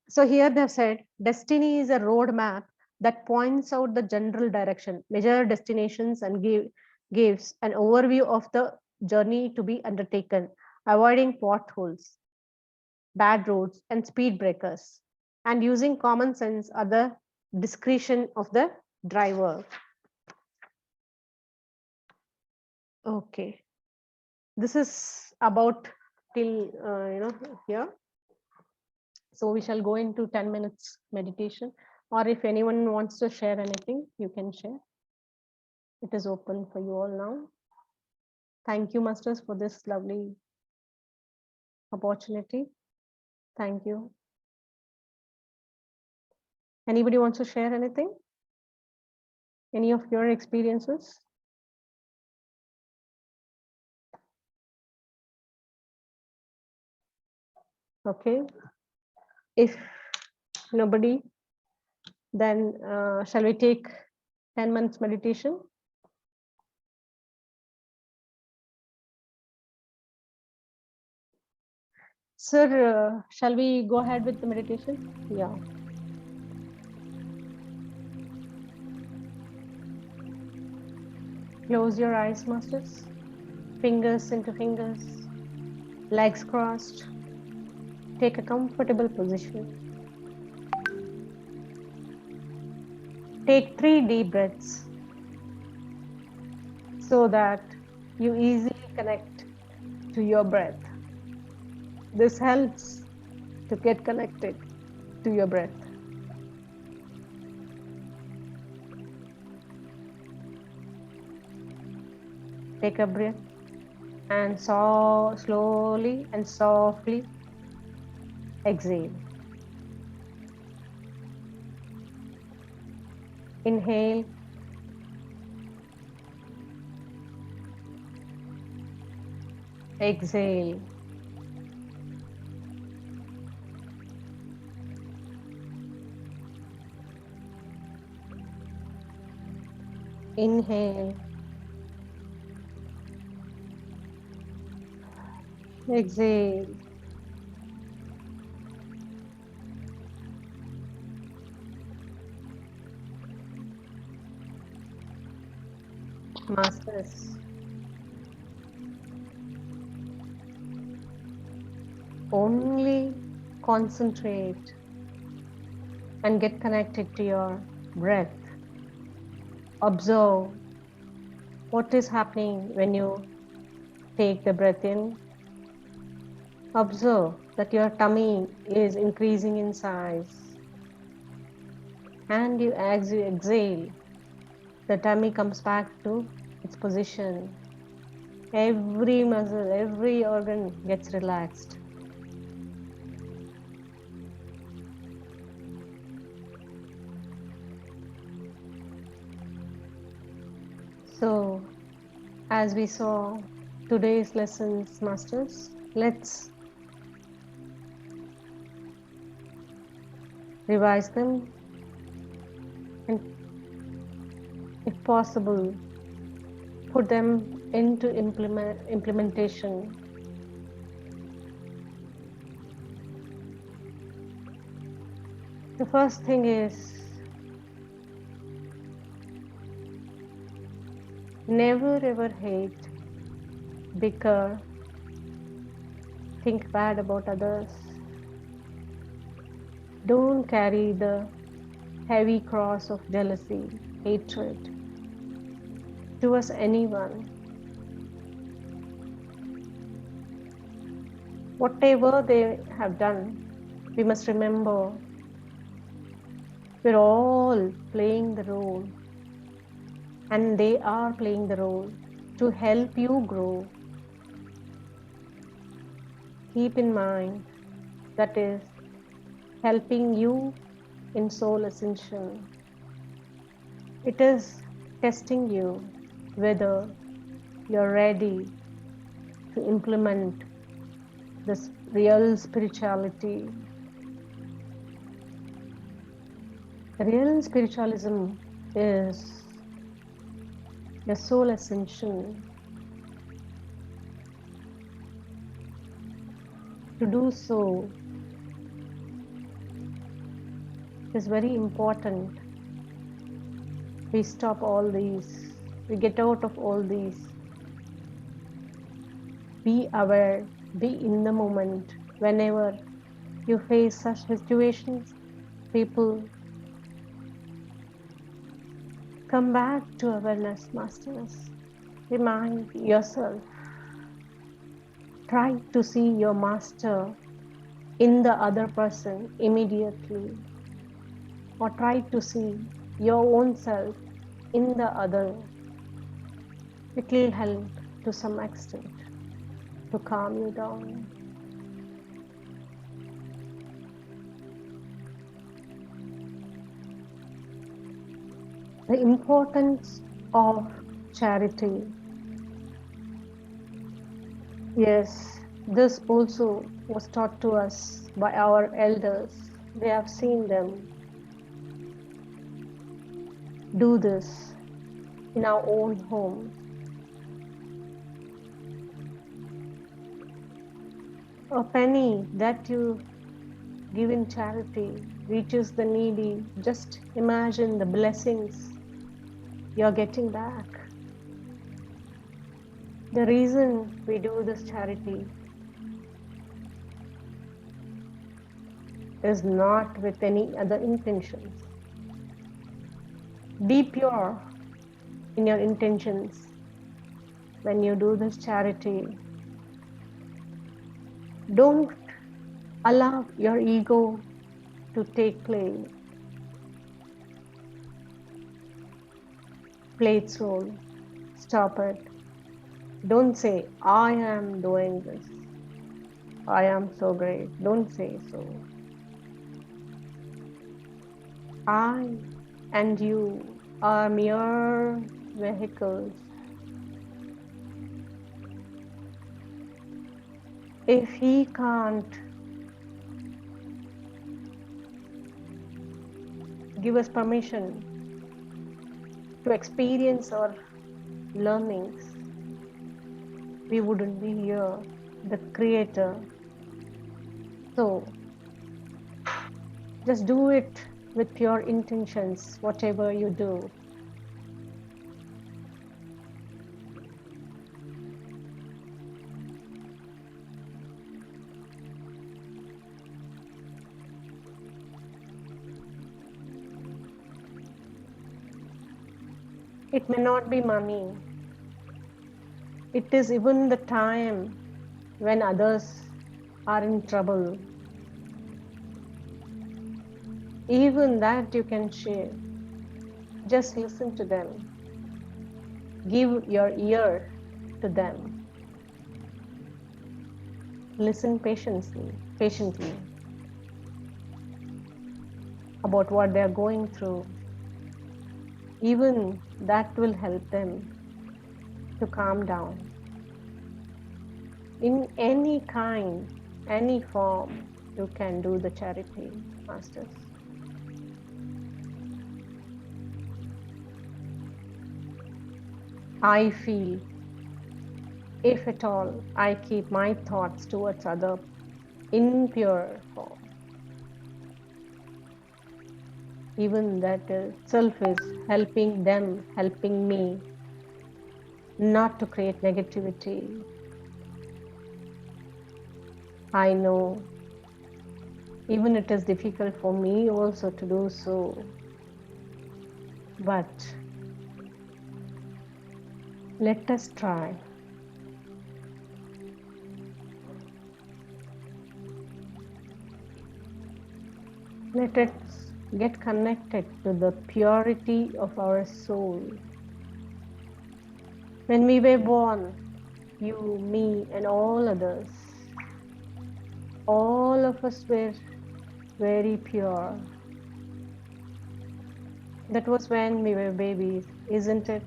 So here they've said, destiny is a roadmap that points out the general direction, major destinations, and gives an overview of the journey to be undertaken, avoiding potholes, bad roads, and speed breakers, and using common sense or the discretion of the driver. Okay, this is about till here. So we shall go into 10 minutes meditation, or if anyone wants to share anything, you can share. It is open for you all now. Thank you, masters, for this lovely opportunity. Thank you. Anybody wants to share anything? Any of your experiences? Okay. If nobody, then shall we take 10 minutes meditation? Sir, shall we go ahead with the meditation? Yeah. Close your eyes, masters. Fingers into fingers. Legs crossed. Take a comfortable position. Take 3 deep breaths so that you easily connect to your breath. This helps to get connected to your breath. Take a breath and slowly and softly exhale. Inhale. Exhale. Inhale. Exhale. Masters, only concentrate and get connected to your breath. Observe what is happening when you take the breath in. Observe that your tummy is increasing in size. And you exhale, the tummy comes back to its position. Every muscle, every organ gets relaxed. So, as we saw today's lessons, masters, let's revise them, and if possible, put them into implementation. The first thing is never ever hate, bicker, think bad about others. Don't carry the heavy cross of jealousy, hatred towards anyone. Whatever they have done, we must remember we're all playing the role, and they are playing the role to help you grow. Keep in mind that is helping you in soul ascension. It is testing you whether you're ready to implement this real spirituality. Real spiritualism is your soul ascension. To do so is very important. We stop all these, we get out of all these. Be aware, be in the moment. Whenever you face such situations, people, come back to awareness, masters. Remind yourself. Try to see your master in the other person immediately, or try to see your own self in the other. It will help to some extent to calm you down. The importance of charity. Yes, this also was taught to us by our elders. We have seen them do this in our own home. A penny that you give in charity reaches the needy. Just imagine the blessings you're getting back. The reason we do this charity is not with any other intentions. Be pure in your intentions when you do this charity. Don't allow your ego to take play its role. Stop it. Don't say, I am doing this. I am so great. Don't say so. I and you are mere vehicles. If he can't give us permission to experience our learnings, we wouldn't be here, the creator. So just do it with pure intentions, whatever you do. It may not be money. It is even the time when others are in trouble. Even that you can share. Just listen to them. Give your ear to them. Listen patiently about what they are going through. Even that will help them to calm down. In any kind, any form, you can do the charity, masters. I feel, if at all, I keep my thoughts towards other in pure form. Even that itself is helping them, helping me not to create negativity. I know even it is difficult for me also to do so, but let us try. Let us get connected to the purity of our soul. When we were born, you, me, and all others, all of us were very pure. That was when we were babies, isn't it?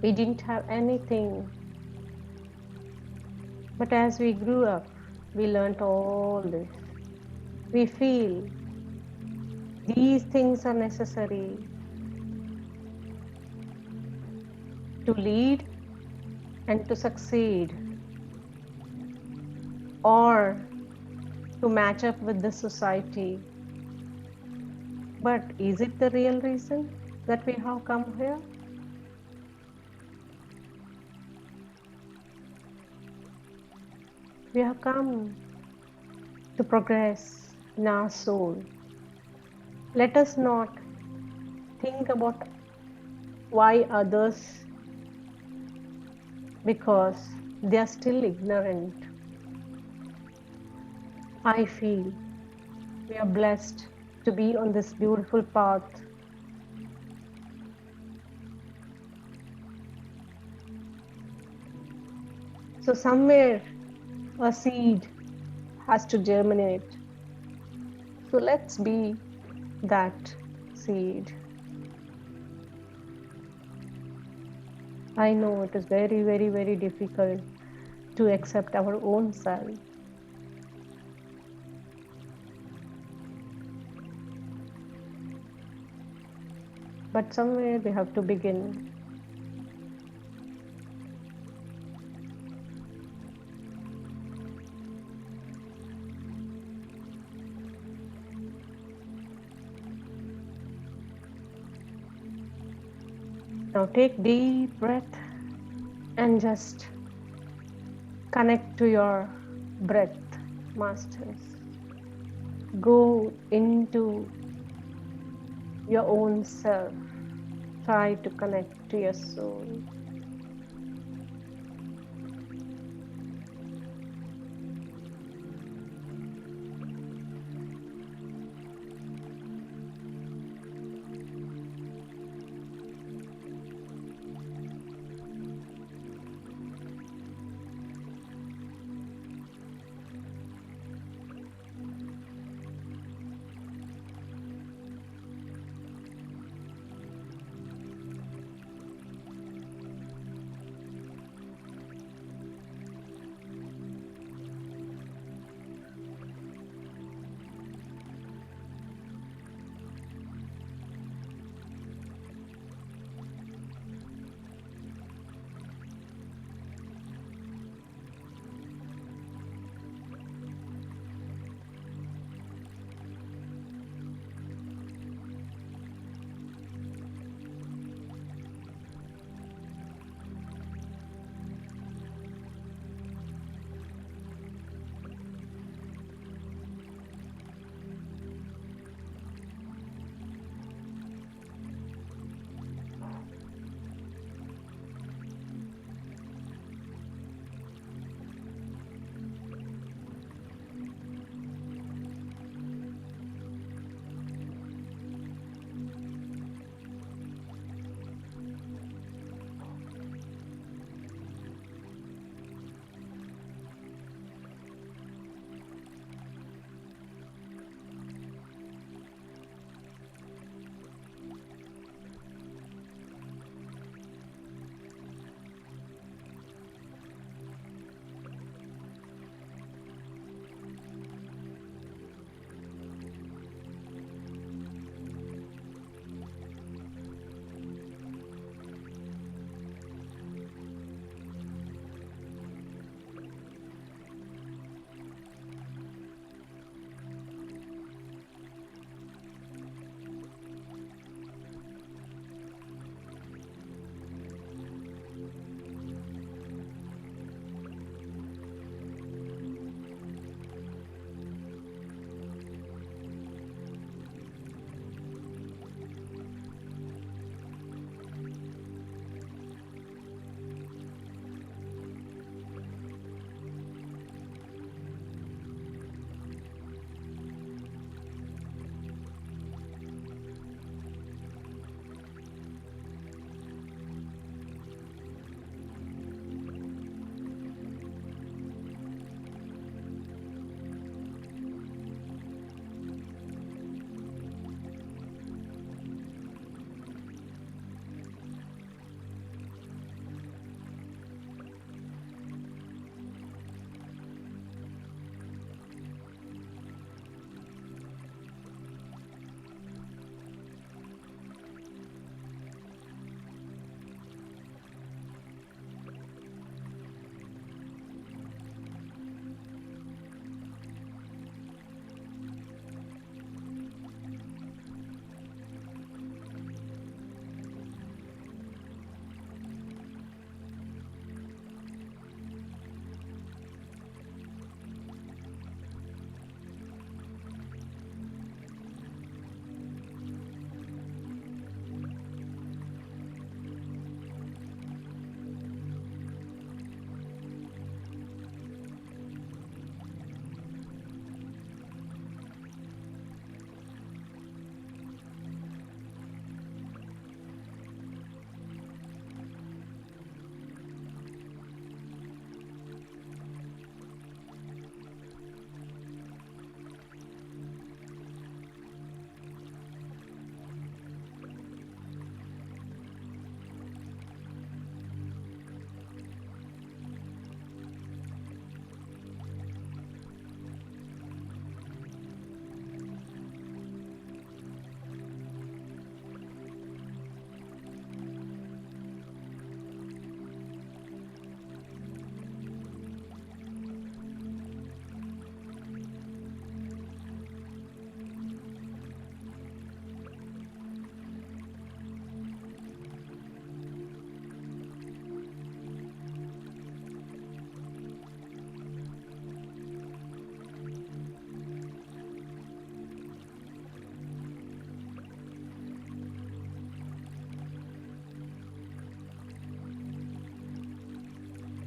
We didn't have anything. But as we grew up, we learnt all this. We feel these things are necessary to lead and to succeed, or to match up with the society. But is it the real reason that we have come here? We have come to progress in our soul. Let us not think about why others, because they are still ignorant. I feel we are blessed to be on this beautiful path. So somewhere a seed has to germinate. So let's be that seed. I know it is very, very, very difficult to accept our own self. But somewhere we have to begin. Now take deep breath and just connect to your breath, masters. Go into your own self. Try to connect to your soul.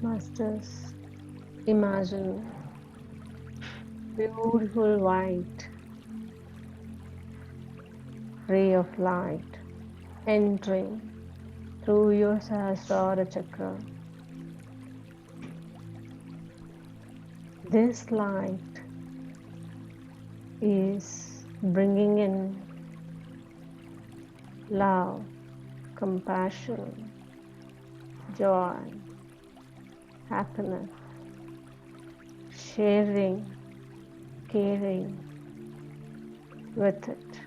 Masters, imagine beautiful white ray of light entering through your Sahasrara chakra. This light is bringing in love, compassion, joy, happiness, sharing, caring with it.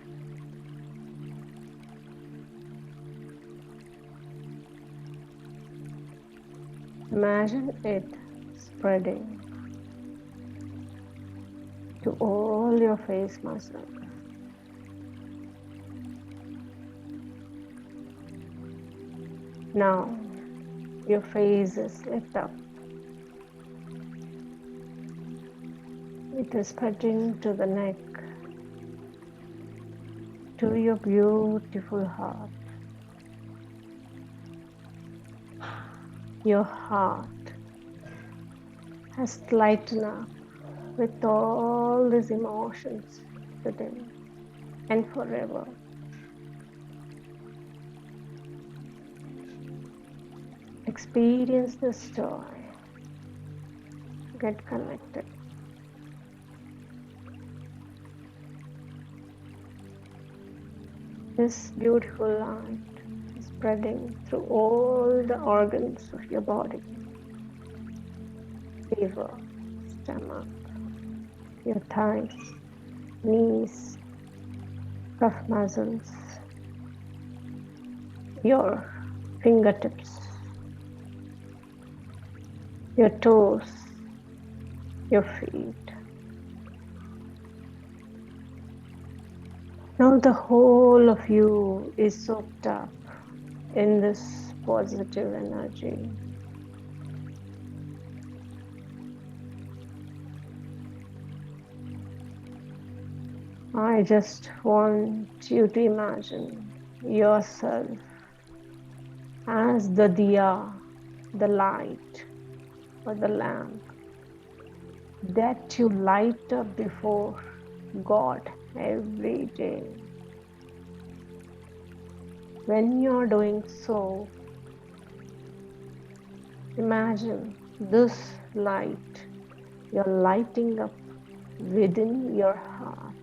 Imagine it spreading to all your face muscles. Now your face is lit up. It is spreading to the neck, to your beautiful heart. Your heart has lightened up with all these emotions today and forever. Experience this joy. Get connected. This beautiful light is spreading through all the organs of your body. Liver, stomach, your thighs, knees, calf muscles, your fingertips, your toes, your feet. Now the whole of you is soaked up in this positive energy. I just want you to imagine yourself as the diya, the light or the lamp that you light up before God every day. When you're doing so, imagine this light you're lighting up within your heart.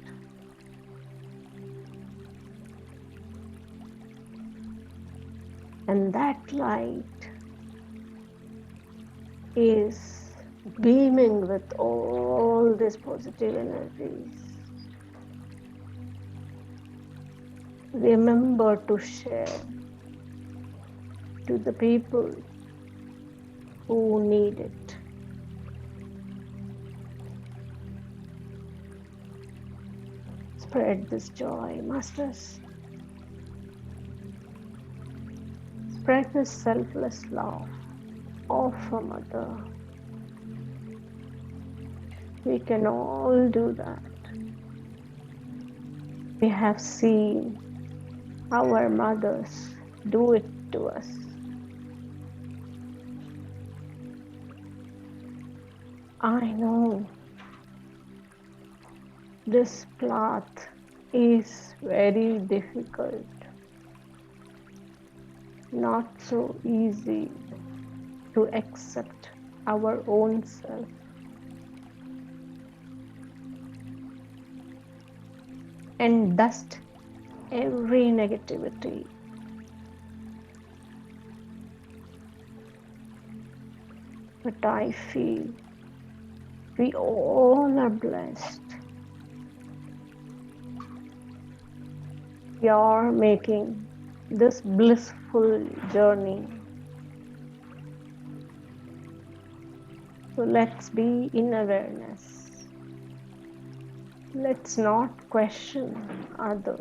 And that light is beaming with all these positive energies. Remember to share to the people who need it. Spread this joy, masters. Spread this selfless love of a mother. We can all do that. We have seen our mothers do it to us. I know this path is very difficult, not so easy to accept our own self. And dust every negativity. But I feel we all are blessed. We are making this blissful journey. So let's be in awareness. Let's not question others.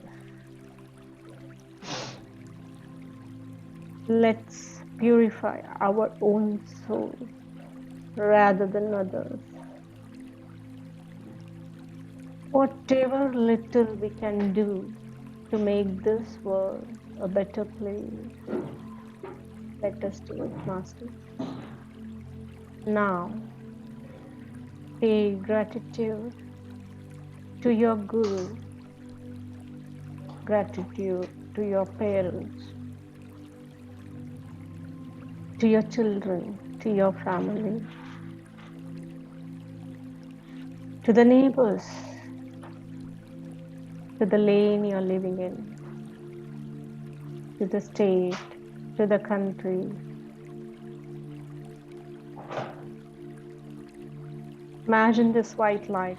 Let's purify our own soul rather than others. Whatever little we can do to make this world a better place, let us do it, Master.
Now, pay gratitude to your Guru, gratitude to your parents, to your children, to your family, to the neighbors, to the lane you're living in, to the state, to the country. Imagine this white light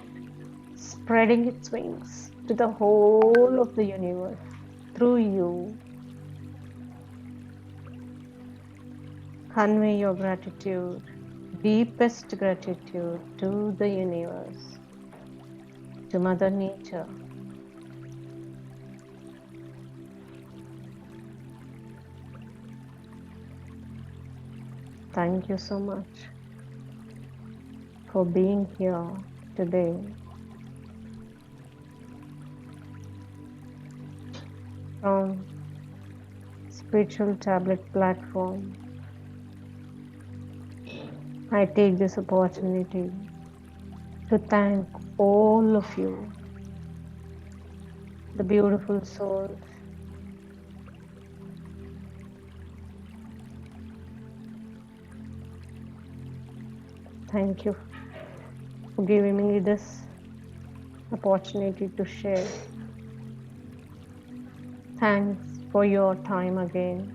spreading its wings to the whole of the universe through you. Convey your gratitude, deepest gratitude to the universe, to Mother Nature. Thank you so much for being here today. From Spiritual Tablet platform, I take this opportunity to thank all of you, the beautiful souls. Thank you for giving me this opportunity to share. Thanks for your time again.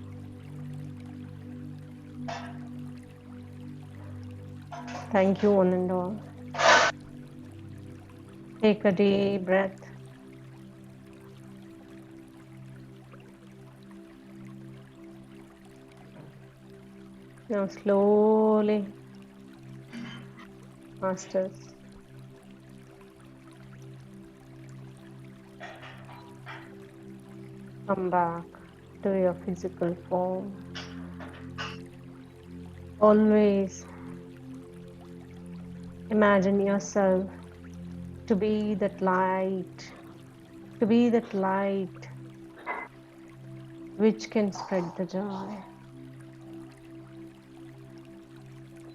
Thank you, one and all. Take a deep breath. Now slowly, masters, come back to your physical form. Always imagine yourself to be that light, which can spread the joy.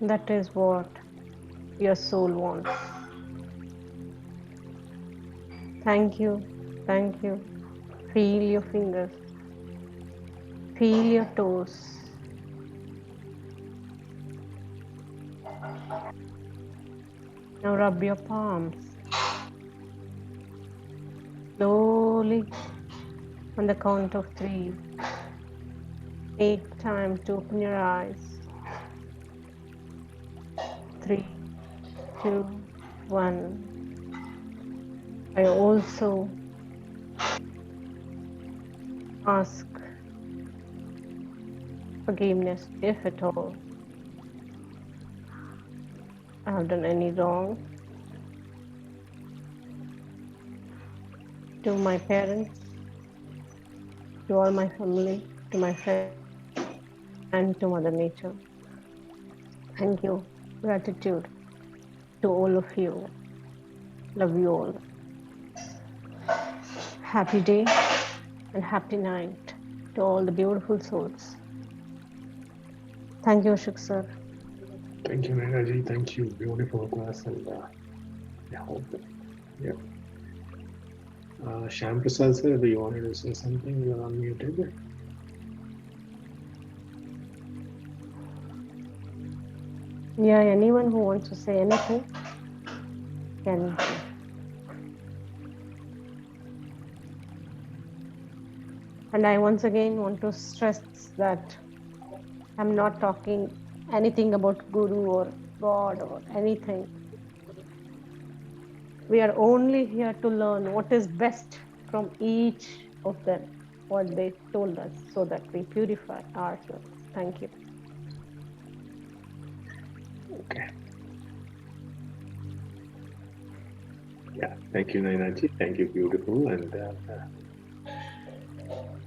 That is what your soul wants. Thank you. Thank you. Feel your fingers. Feel your toes. Now rub your palms. Slowly, on the count of 3, take time to open your eyes. 3, 2, 1. I also ask forgiveness if at all I have done any wrong to my parents, to all my family, to my friends, and to Mother Nature. Thank you. Gratitude to all of you. Love you all. Happy day and happy night to all the beautiful souls. Thank you, Ashok sir.
Thank you, Nainaji. Thank you. Beautiful class. And I hope that, yeah. Shyam Prasad sir, do you wanted to say something? You are unmuted.
Yeah, anyone who wants to say anything can. And I once again want to stress that I'm not talking anything about Guru or God or anything. We are only here to learn what is best from each of them, what they told us, so that we purify ourselves. Thank you.
Okay. Yeah, thank you, Nainaji. Thank you, beautiful. And